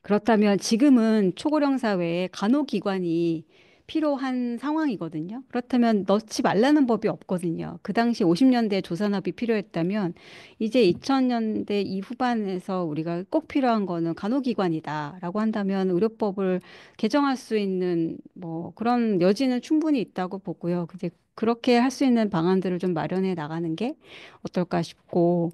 그렇다면 지금은 초고령 사회에 간호기관이 필요한 상황이거든요. 그렇다면 넣지 말라는 법이 없거든요. 그 당시 50년대 조산업이 필요했다면, 이제 2000년대 이 후반에서 우리가 꼭 필요한 거는 간호기관이다라고 한다면 의료법을 개정할 수 있는 뭐 그런 여지는 충분히 있다고 보고요. 근데 그렇게 할 수 있는 방안들을 좀 마련해 나가는 게 어떨까 싶고,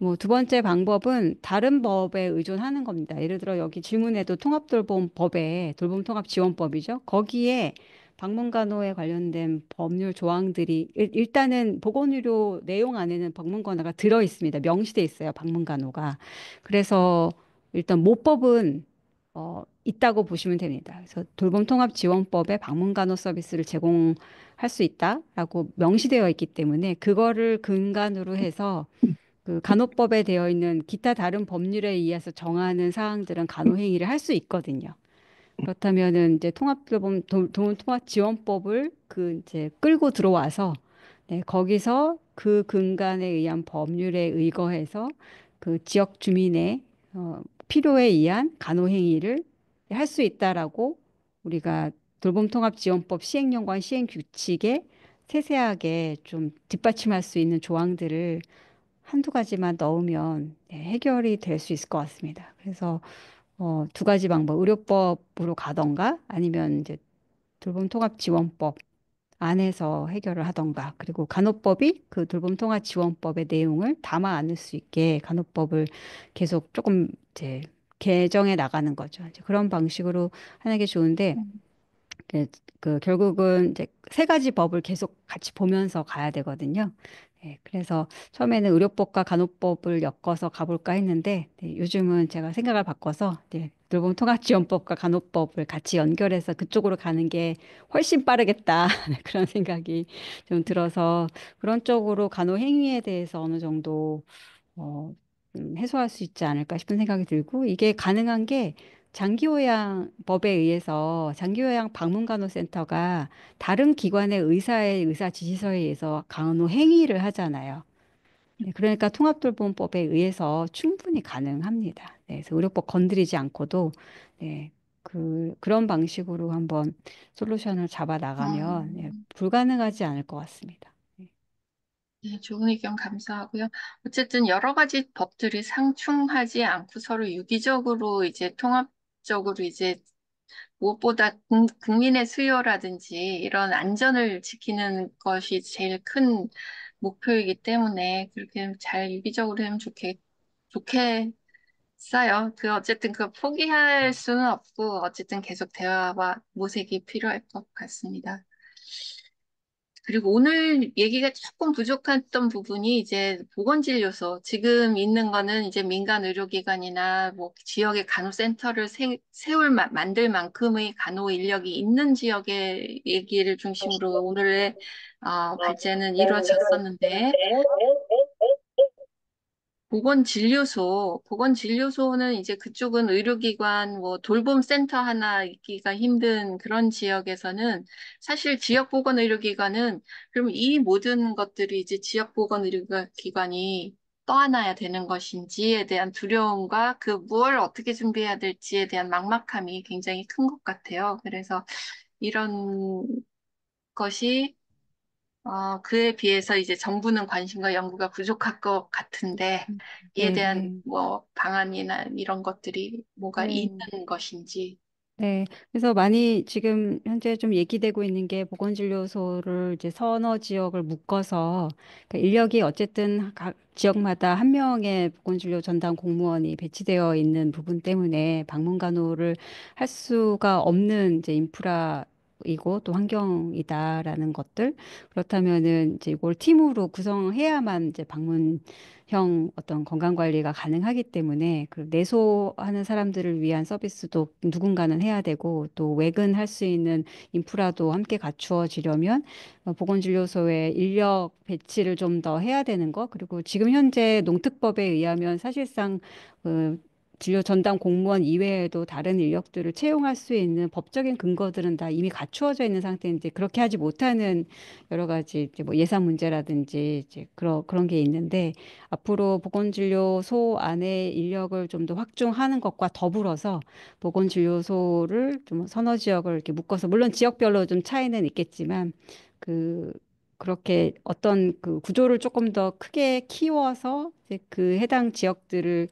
뭐 두 번째 방법은 다른 법에 의존하는 겁니다. 예를 들어 여기 질문에도 통합돌봄법에 돌봄통합지원법이죠. 거기에 방문간호에 관련된 법률 조항들이 일단은 보건의료 내용 안에는 방문간호가 들어 있습니다. 명시돼 있어요. 방문간호가. 그래서 일단 모법은 있다고 보시면 됩니다. 그래서 돌봄통합지원법에 방문간호 서비스를 제공할 수 있다라고 명시되어 있기 때문에, 그거를 근간으로 해서 그 간호법에 되어 있는 기타 다른 법률에 의해서 정하는 사항들은 간호행위를 할 수 있거든요. 그렇다면은 이제 통합지원법을 그 이제 끌고 들어와서, 거기서 그 근간에 의한 법률에 의거해서 그 지역 주민의 필요에 의한 간호행위를 할 수 있다라고, 우리가 돌봄통합지원법 시행령과 시행규칙에 세세하게 좀 뒷받침할 수 있는 조항들을 한두 가지만 넣으면 해결이 될 수 있을 것 같습니다. 그래서 두 가지 방법, 의료법으로 가던가 아니면 이제 돌봄통합지원법 안에서 해결을 하던가, 그리고 간호법이 그 돌봄통합지원법의 내용을 담아 안을 수 있게 간호법을 계속 조금 이제 개정해 나가는 거죠. 이제 그런 방식으로 하는 게 좋은데, 그, 그 결국은 이제 세 가지 법을 계속 같이 보면서 가야 되거든요. 그래서 처음에는 의료법과 간호법을 엮어서 가볼까 했는데, 요즘은 제가 생각을 바꿔서 돌봄통합지원법과 간호법을 같이 연결해서 그쪽으로 가는 게 훨씬 빠르겠다 그런 생각이 좀 들어서, 그런 쪽으로 간호행위에 대해서 어느 정도 어, 해소할 수 있지 않을까 싶은 생각이 들고, 이게 가능한 게 장기요양법에 의해서 장기요양 방문간호센터가 다른 기관의 의사의 의사 지시서에 의해서 간호 행위를 하잖아요. 그러니까 통합돌봄법에 의해서 충분히 가능합니다. 그래서 의료법 건드리지 않고도 그런 방식으로 한번 솔루션을 잡아 나가면 음, 불가능하지 않을 것 같습니다. 네, 좋은 의견 감사하고요. 어쨌든 여러 가지 법들이 상충하지 않고 서로 유기적으로 이제 통합적으로 이제 무엇보다 국민의 수요라든지 이런 안전을 지키는 것이 제일 큰 목표이기 때문에 그렇게 잘 유기적으로 하면 좋겠어요. 어쨌든 그 포기할 수는 없고 어쨌든 계속 대화와 모색이 필요할 것 같습니다. 그리고 오늘 얘기가 조금 부족했던 부분이 이제 보건진료소. 지금 있는 거는 이제 민간 의료기관이나 뭐 지역의 간호센터를 만들 만큼의 간호 인력이 있는 지역의 얘기를 중심으로 오늘의 발제는 이루어졌었는데, 보건진료소는 이제 그쪽은 의료기관, 뭐 돌봄센터 하나 있기가 힘든 그런 지역에서는 사실 지역보건의료기관은 그럼 이 모든 것들이 이제 지역보건의료기관이 떠안아야 되는 것인지에 대한 두려움과 그 무엇을 어떻게 준비해야 될지에 대한 막막함이 굉장히 큰 것 같아요. 그래서 이런 것이 그에 비해서 이제 정부는 관심과 연구가 부족할 것 같은데, 이에 네, 대한 네. 뭐 방안이나 이런 것들이 뭐가 네. 있는 것인지. 네. 그래서 많이 지금 현재 좀 얘기되고 있는 게 보건진료소를 이제 서너 지역을 묶어서 그 인력이 어쨌든 각 지역마다 한 명의 보건진료 전담 공무원이 배치되어 있는 부분 때문에 방문간호를 할 수가 없는 이제 인프라이고 또 환경이다라는 것들. 그렇다면은 이제 이걸 팀으로 구성해야만 이제 방문형 어떤 건강관리가 가능하기 때문에 그 내소하는 사람들을 위한 서비스도 누군가는 해야 되고 또 외근할 수 있는 인프라도 함께 갖추어지려면 보건진료소에 인력 배치를 좀 더 해야 되는 거 그리고 지금 현재 농특법에 의하면 사실상 진료 전담 공무원 이외에도 다른 인력들을 채용할 수 있는 법적인 근거들은 다 이미 갖추어져 있는 상태인데 그렇게 하지 못하는 여러 가지 이제 뭐 예산 문제라든지 이제 그런 게 있는데 앞으로 보건진료소 안에 인력을 좀 더 확충하는 것과 더불어서 보건진료소를 좀 서너 지역을 이렇게 묶어서 물론 지역별로 좀 차이는 있겠지만 그 그렇게 어떤 그 구조를 조금 더 크게 키워서 이제 그 해당 지역들을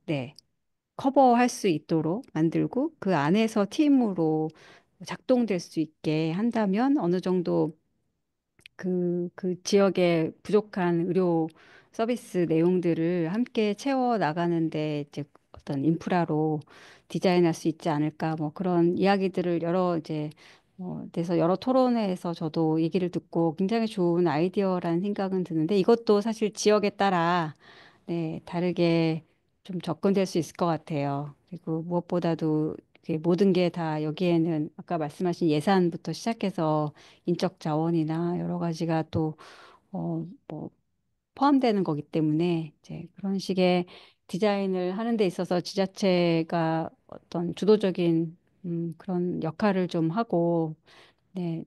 네, 커버할 수 있도록 만들고 그 안에서 팀으로 작동될 수 있게 한다면 어느 정도 그 지역의 부족한 의료 서비스 내용들을 함께 채워 나가는데 이제 어떤 인프라로 디자인할 수 있지 않을까 뭐 그런 이야기들을 여러 이제 돼서 여러 토론회에서 저도 얘기를 듣고 굉장히 좋은 아이디어라는 생각은 드는데 이것도 사실 지역에 따라 네, 다르게 좀 접근될 수 있을 것 같아요. 그리고 무엇보다도 이게 모든 게 다 여기에는 아까 말씀하신 예산부터 시작해서 인적 자원이나 여러 가지가 또, 뭐, 포함되는 거기 때문에 이제 그런 식의 디자인을 하는 데 있어서 지자체가 어떤 주도적인 그런 역할을 좀 하고, 네,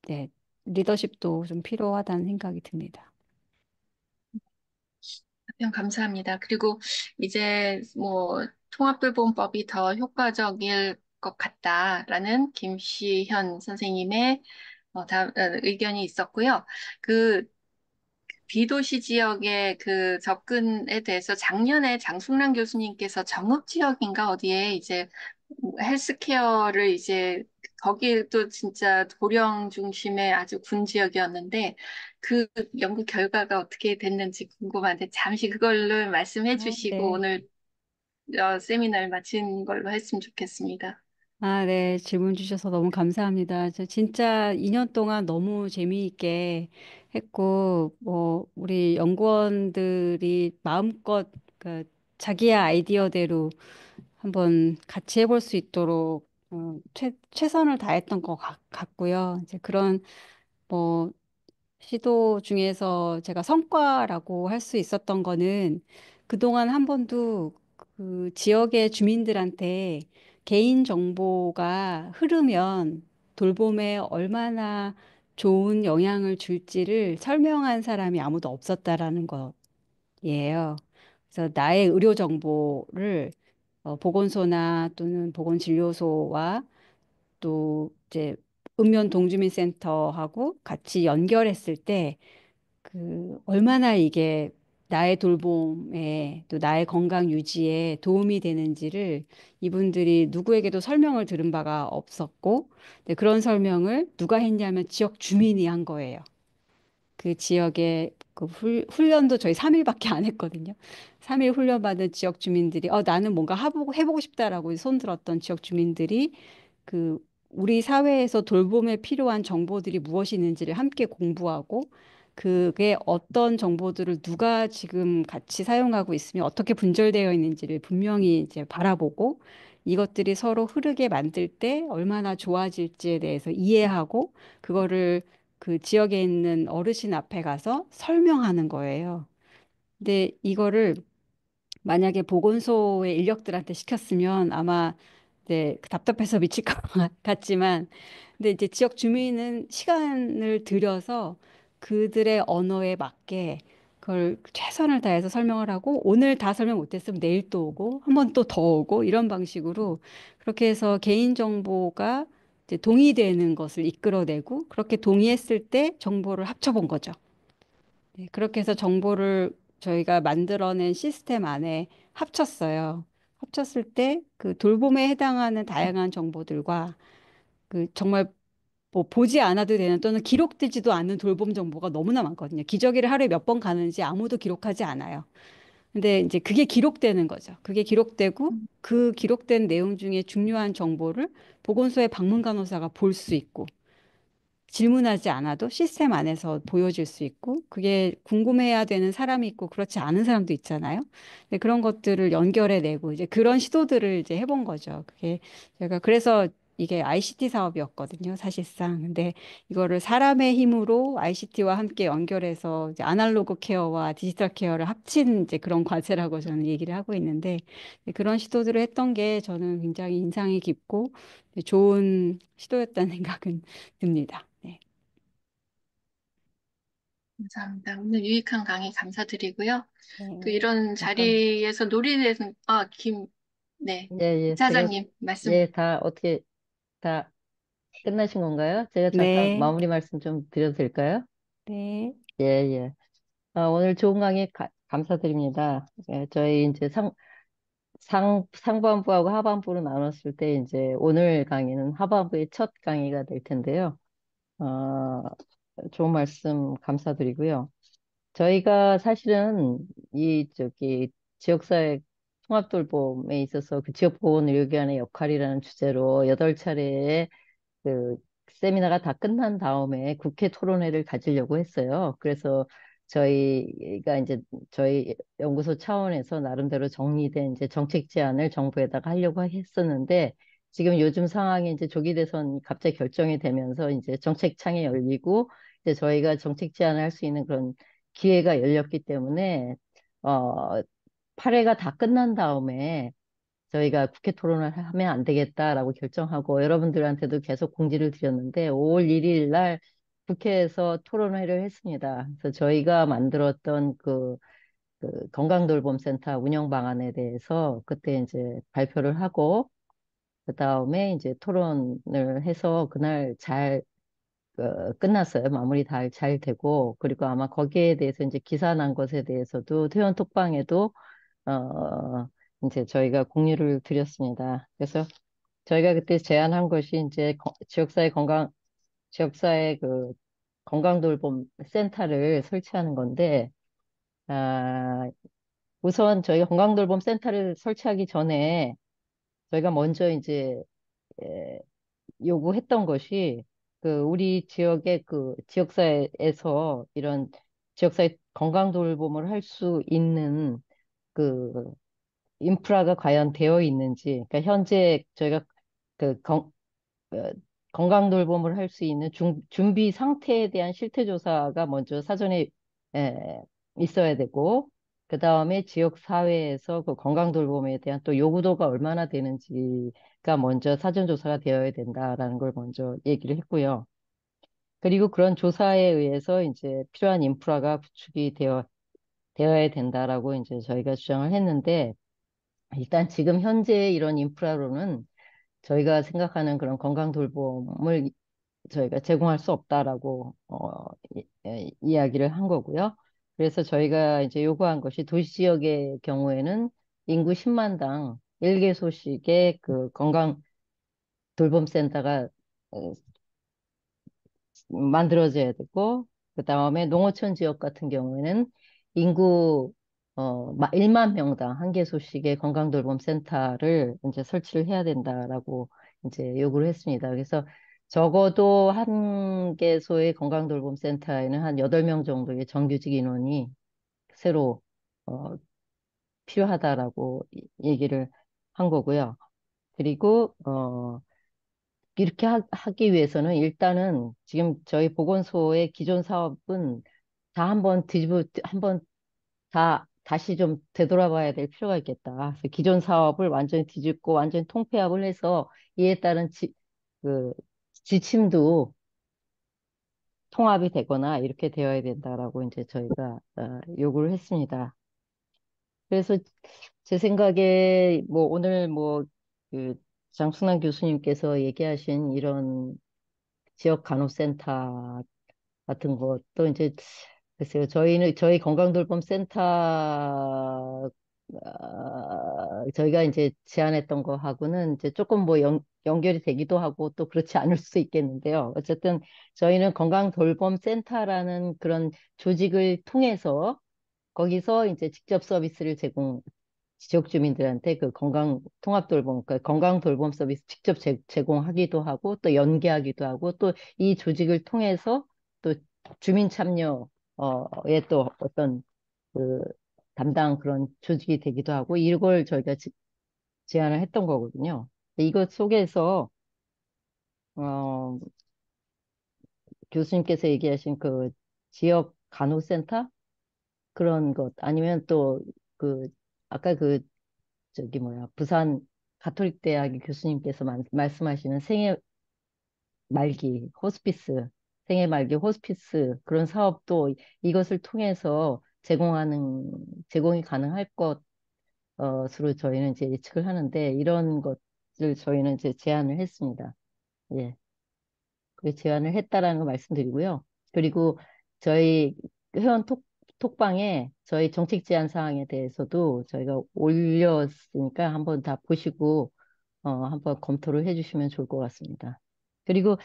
네, 리더십도 좀 필요하다는 생각이 듭니다. 답변 감사합니다. 그리고 이제 뭐 통합돌봄법이 더 효과적일 것 같다라는 김시현 선생님의 의견이 있었고요. 그 비도시 지역의 그 접근에 대해서 작년에 장숙란 교수님께서 정읍 지역인가 어디에 이제 헬스케어를 이제 거기도 진짜 도령 중심의 아주 군 지역이었는데 그 연구 결과가 어떻게 됐는지 궁금한데 잠시 그걸로 말씀해 주시고 네. 오늘 세미나를 마친 걸로 했으면 좋겠습니다. 아, 네. 질문 주셔서 너무 감사합니다. 저 진짜 2년 동안 너무 재미있게 했고, 뭐, 우리 연구원들이 마음껏 그 자기의 아이디어대로 한번 같이 해볼 수 있도록 최선을 다했던 것 같고요. 이제 그런 뭐 시도 중에서 제가 성과라고 할 수 있었던 거는 그동안 한 번도 그 지역의 주민들한테 개인 정보가 흐르면 돌봄에 얼마나 좋은 영향을 줄지를 설명한 사람이 아무도 없었다라는 거예요. 그래서 나의 의료 정보를 보건소나 또는 보건진료소와 또 이제 읍면 동주민센터하고 같이 연결했을 때 그 얼마나 이게 나의 돌봄에 또 나의 건강 유지에 도움이 되는지를 이분들이 누구에게도 설명을 들은 바가 없었고 네, 그런 설명을 누가 했냐면 지역 주민이 한 거예요. 그 지역의 그 훈련도 저희 3일밖에 안 했거든요. 3일 훈련받은 지역 주민들이 나는 뭔가 해보고 싶다라고 손 들었던 지역 주민들이 그 우리 사회에서 돌봄에 필요한 정보들이 무엇이 있는지를 함께 공부하고 그게 어떤 정보들을 누가 지금 같이 사용하고 있으면 어떻게 분절되어 있는지를 분명히 이제 바라보고 이것들이 서로 흐르게 만들 때 얼마나 좋아질지에 대해서 이해하고 그거를 그 지역에 있는 어르신 앞에 가서 설명하는 거예요. 근데 이거를 만약에 보건소의 인력들한테 시켰으면 아마 이제 답답해서 미칠 것 같지만, 근데 이제 지역 주민은 시간을 들여서 그들의 언어에 맞게 그걸 최선을 다해서 설명을 하고, 오늘 다 설명 못했으면 내일 또 오고 한 번 또 더 오고 이런 방식으로 그렇게 해서 개인 정보가 이제 동의되는 것을 이끌어내고, 그렇게 동의했을 때 정보를 합쳐본 거죠. 네, 그렇게 해서 정보를 저희가 만들어낸 시스템 안에 합쳤어요. 합쳤을 때 그 돌봄에 해당하는 다양한 정보들과 그 정말 뭐 보지 않아도 되는 또는 기록되지도 않은 돌봄 정보가 너무나 많거든요. 기저귀를 하루에 몇 번 가는지 아무도 기록하지 않아요. 근데 이제 그게 기록되는 거죠. 그게 기록되고 그 기록된 내용 중에 중요한 정보를 보건소의 방문 간호사가 볼 수 있고, 질문하지 않아도 시스템 안에서 보여질 수 있고, 그게 궁금해야 되는 사람이 있고 그렇지 않은 사람도 있잖아요. 근데 그런 것들을 연결해내고 이제 그런 시도들을 이제 해본 거죠. 그게 제가 그래서 이게 ICT 사업이었거든요, 사실상. 근데 이거를 사람의 힘으로 ICT와 함께 연결해서 이제 아날로그 케어와 디지털 케어를 합친 이제 그런 과제라고 저는 얘기를 하고 있는데, 그런 시도들을 했던 게 저는 굉장히 인상이 깊고 좋은 시도였다는 생각은 듭니다. 네. 감사합니다. 오늘 유익한 강의 감사드리고요. 또 네. 이런 잠깐, 자리에서 놀이에서, 네, 예, 예, 제가, 차장님 말씀. 예, 다 어떻게 다 끝나신 건가요? 제가 잠깐 네. 마무리 말씀 좀 드려도 될까요? 네. 예, 예. 오늘 좋은 강의 감사드립니다. 예, 저희 이제 상반부하고 하반부로 나눴을 때 이제 오늘 강의는 하반부의 첫 강의가 될 텐데요. 어, 좋은 말씀 감사드리고요. 저희가 사실은 지역사회 통합돌봄에 있어서 그 지역보건의료기관의 역할이라는 주제로 8차례의 그 세미나가 다 끝난 다음에 국회 토론회를 가지려고 했어요. 그래서 저희가 이제 저희 연구소 차원에서 나름대로 정리된 이제 정책 제안을 정부에다가 하려고 했었는데, 지금 요즘 상황이 이제 조기 대선 갑자기 결정이 되면서 이제 정책창이 열리고 이제 저희가 정책 제안을 할 수 있는 그런 기회가 열렸기 때문에 어 8회가 다 끝난 다음에 저희가 국회 토론을 하면 안 되겠다라고 결정하고 여러분들한테도 계속 공지를 드렸는데, 5월 1일 날 국회에서 토론회를 했습니다. 그래서 저희가 만들었던 그 건강돌봄센터 운영 방안에 대해서 그때 이제 발표를 하고, 그 다음에 이제 토론을 해서 그날 잘 끝났어요. 마무리 다 잘 되고, 그리고 아마 거기에 대해서 이제 기사 난 것에 대해서도 퇴원 톡방에도 어, 이제 저희가 공유를 드렸습니다. 그래서 저희가 그때 제안한 것이 이제 지역사회 그 건강돌봄 센터를 설치하는 건데, 아, 우선 저희가 건강돌봄 센터를 설치하기 전에 저희가 먼저 이제 에, 요구했던 것이 우리 지역의 그 지역사회에서 이런 지역사회 건강돌봄을 할 수 있는 그 인프라가 과연 되어 있는지, 그러니까 현재 저희가 그 어, 건강 돌봄을 할 수 있는 준비 상태에 대한 실태 조사가 먼저 사전에 에, 있어야 되고, 그 다음에 지역 사회에서 그 건강 돌봄에 대한 또 요구도가 얼마나 되는지가 먼저 사전 조사가 되어야 된다라는 걸 먼저 얘기를 했고요. 그리고 그런 조사에 의해서 이제 필요한 인프라가 구축이 되어야 된다라고 이제 저희가 주장을 했는데, 일단 지금 현재 이런 인프라로는 저희가 생각하는 그런 건강 돌봄을 저희가 제공할 수 없다라고 이야기를 한 거고요. 그래서 저희가 이제 요구한 것이 도시 지역의 경우에는 인구 10만당 1개소씩의 그 건강 돌봄센터가 어, 만들어져야 되고, 그 다음에 농어촌 지역 같은 경우에는 인구 1만 명당 1개소씩의 건강돌봄센터를 이제 설치를 해야 된다라고 이제 요구를 했습니다. 그래서 적어도 1개소의 건강돌봄센터에는 한 8명 정도의 정규직 인원이 새로 어, 필요하다라고 얘기를 한 거고요. 그리고 이렇게 하기 위해서는 일단은 지금 저희 보건소의 기존 사업은 다 한번 다시 좀 되돌아봐야 될 필요가 있겠다. 그래서 기존 사업을 완전히 뒤집고 완전히 통폐합을 해서 이에 따른 그 지침도 통합이 되거나 이렇게 되어야 된다라고 이제 저희가 요구를 했습니다. 그래서 제 생각에 뭐 오늘 뭐 그 장순환 교수님께서 얘기하신 이런 지역 간호센터 같은 것도 이제 글쎄요, 저희 건강돌봄센터 저희가 이제 제안했던 거하고는 이제 조금 뭐 연결이 되기도 하고 또 그렇지 않을 수도 있겠는데요. 어쨌든 저희는 건강돌봄센터라는 그런 조직을 통해서 거기서 이제 직접 서비스를 지역 주민들한테 그 통합돌봄, 그 건강돌봄 서비스 직접 제공하기도 하고 또 연계하기도 하고 또 이 조직을 통해서 또 주민 참여에 또 어떤 그 담당 그런 조직이 되기도 하고 이걸 저희가 제안을 했던 거거든요. 이것 속에서 어, 교수님께서 얘기하신 그 지역 간호센터 그런 것 아니면 또 그 아까 그 저기 뭐야 부산 가톨릭 대학의 교수님께서 말씀하시는 말기 호스피스 생애 말기 호스피스 그런 사업도 이것을 통해서 제공이 가능할 것으로 저희는 이제 예측을 하는데 이런 것을 저희는 이제 제안을 했습니다. 예. 그 제안을 했다라는 거 말씀드리고요. 그리고 저희 회원 톡방에 저희 정책 제안 사항에 대해서도 저희가 올렸으니까 한번 다 보시고 한번 검토를 해주시면 좋을 것 같습니다. 그리고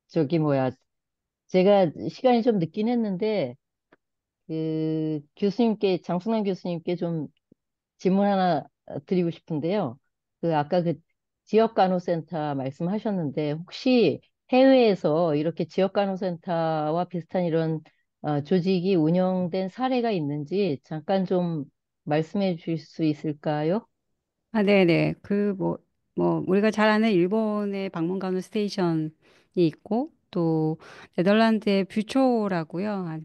저기 뭐야 제가 시간이 좀 늦긴 했는데 그 장순환 교수님께 좀 질문 하나 드리고 싶은데요. 그 아까 그 지역간호센터 말씀하셨는데 혹시 해외에서 이렇게 지역간호센터와 비슷한 이런 조직이 운영된 사례가 있는지 잠깐 좀 말씀해 주실 수 있을까요? 아, 네네. 우리가 잘 아는 일본의 박물관 스테이션이 있고, 또, 네덜란드의 뷰초라고요.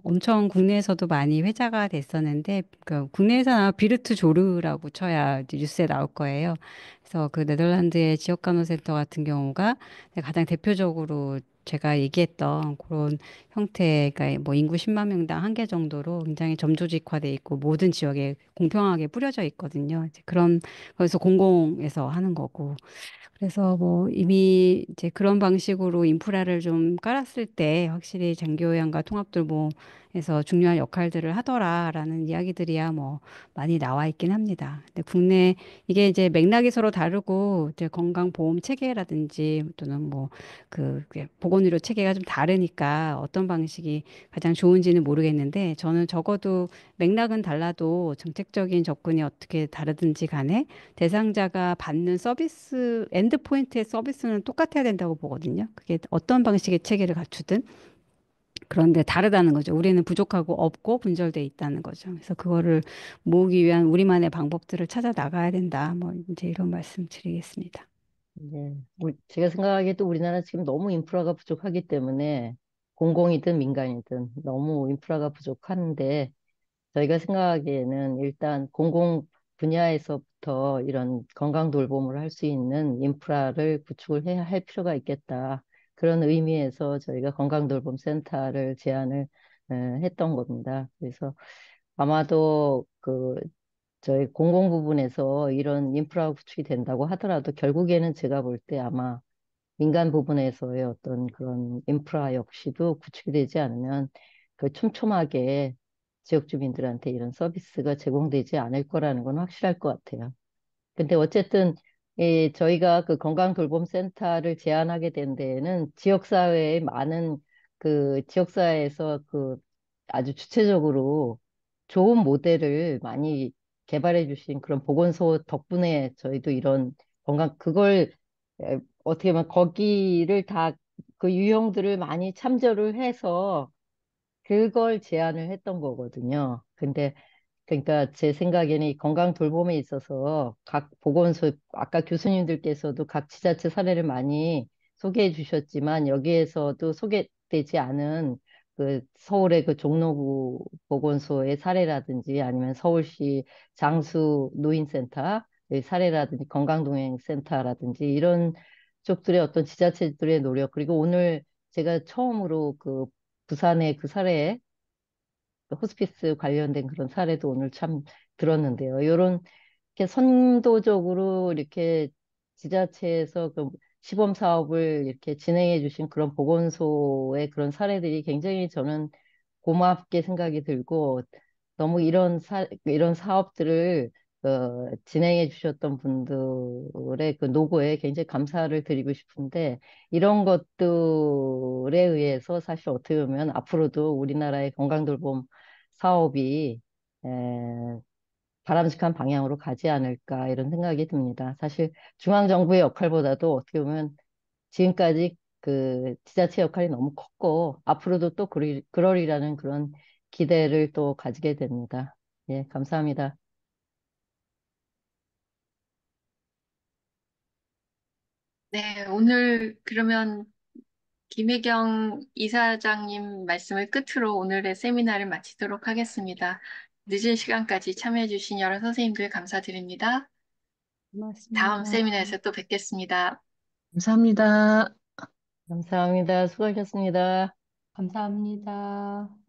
엄청 국내에서도 많이 회자가 됐었는데, 그, 국내에서는 아마 비르트 조르라고 쳐야 이제 뉴스에 나올 거예요. 그래서 그 네덜란드의 지역간호센터 같은 경우가 가장 대표적으로 제가 얘기했던 그런 형태가 뭐 인구 10만 명당 한 개 정도로 굉장히 점조직화돼 있고 모든 지역에 공평하게 뿌려져 있거든요. 이제 그런 거기서 공공에서 하는 거고. 그래서 뭐 이미 이제 그런 방식으로 인프라를 좀 깔았을 때 확실히 장기요양과 통합돌봄에서 중요한 역할들을 하더라라는 이야기들이야 뭐 많이 나와 있긴 합니다. 근데 국내 이게 이제 맥락이 서로 다르고 이제 건강보험 체계라든지 또는 보건의료 체계가 좀 다르니까 어떤 방식이 가장 좋은지는 모르겠는데 저는 적어도 맥락은 달라도 정책적인 접근이 어떻게 다르든지 간에 대상자가 받는 서비스, 엔드포인트의 서비스는 똑같아야 된다고 보거든요. 그게 어떤 방식의 체계를 갖추든. 그런데 다르다는 거죠. 우리는 부족하고 없고 분절돼 있다는 거죠. 그래서 그거를 모으기 위한 우리만의 방법들을 찾아 나가야 된다. 뭐 이제 이런 말씀 드리겠습니다. 네. 제가 생각하기에도 우리나라 지금 너무 인프라가 부족하기 때문에 공공이든 민간이든 너무 인프라가 부족한데 저희가 생각하기에는 일단 공공 분야에서부터 이런 건강 돌봄을 할 수 있는 인프라를 구축을 해야 할 필요가 있겠다. 그런 의미에서 저희가 건강돌봄센터를 제안을 했던 겁니다. 그래서 아마도 저희 공공 부분에서 이런 인프라가 구축이 된다고 하더라도 결국에는 제가 볼 때 아마 민간 부분에서의 어떤 그런 인프라 역시도 구축이 되지 않으면 그 촘촘하게 지역 주민들한테 이런 서비스가 제공되지 않을 거라는 건 확실할 것 같아요. 근데 어쨌든 저희가 그 건강돌봄센터를 제안하게 된 데에는 지역사회의 많은 지역사회에서 아주 주체적으로 좋은 모델을 많이 개발해 주신 그런 보건소 덕분에 저희도 이런 그걸 어떻게 보면 거기를 다 그 유형들을 많이 참조를 해서 그걸 제안을 했던 거거든요. 근데 그러니까 제 생각에는 이 건강 돌봄에 있어서 각 보건소 아까 교수님들께서도 각 지자체 사례를 많이 소개해 주셨지만 여기에서도 소개되지 않은 그 서울의 그 종로구 보건소의 사례라든지 아니면 서울시 장수 노인센터의 사례라든지 건강동행센터라든지 이런 쪽들의 어떤 지자체들의 노력 그리고 오늘 제가 처음으로 그 부산의 그 사례 호스피스 관련된 그런 사례도 오늘 참 들었는데요. 이런 이렇게 선도적으로 이렇게 지자체에서 그 시범 사업을 이렇게 진행해 주신 그런 보건소의 그런 사례들이 굉장히 저는 고맙게 생각이 들고 너무 이런 사업들을 진행해 주셨던 분들의 그 노고에 굉장히 감사를 드리고 싶은데 이런 것들에 의해서 사실 어떻게 보면 앞으로도 우리나라의 건강돌봄 사업이 에, 바람직한 방향으로 가지 않을까 이런 생각이 듭니다. 사실 중앙정부의 역할보다도 어떻게 보면 지금까지 그 지자체 역할이 너무 컸고 앞으로도 또 그러리라는 그런 기대를 또 가지게 됩니다. 예, 감사합니다. 네, 오늘 그러면 김혜경 이사장님 말씀을 끝으로 오늘의 세미나를 마치도록 하겠습니다. 늦은 시간까지 참여해주신 여러 선생님들 감사드립니다. 다음 고맙습니다. 세미나에서 또 뵙겠습니다. 감사합니다. 감사합니다. 수고하셨습니다. 감사합니다.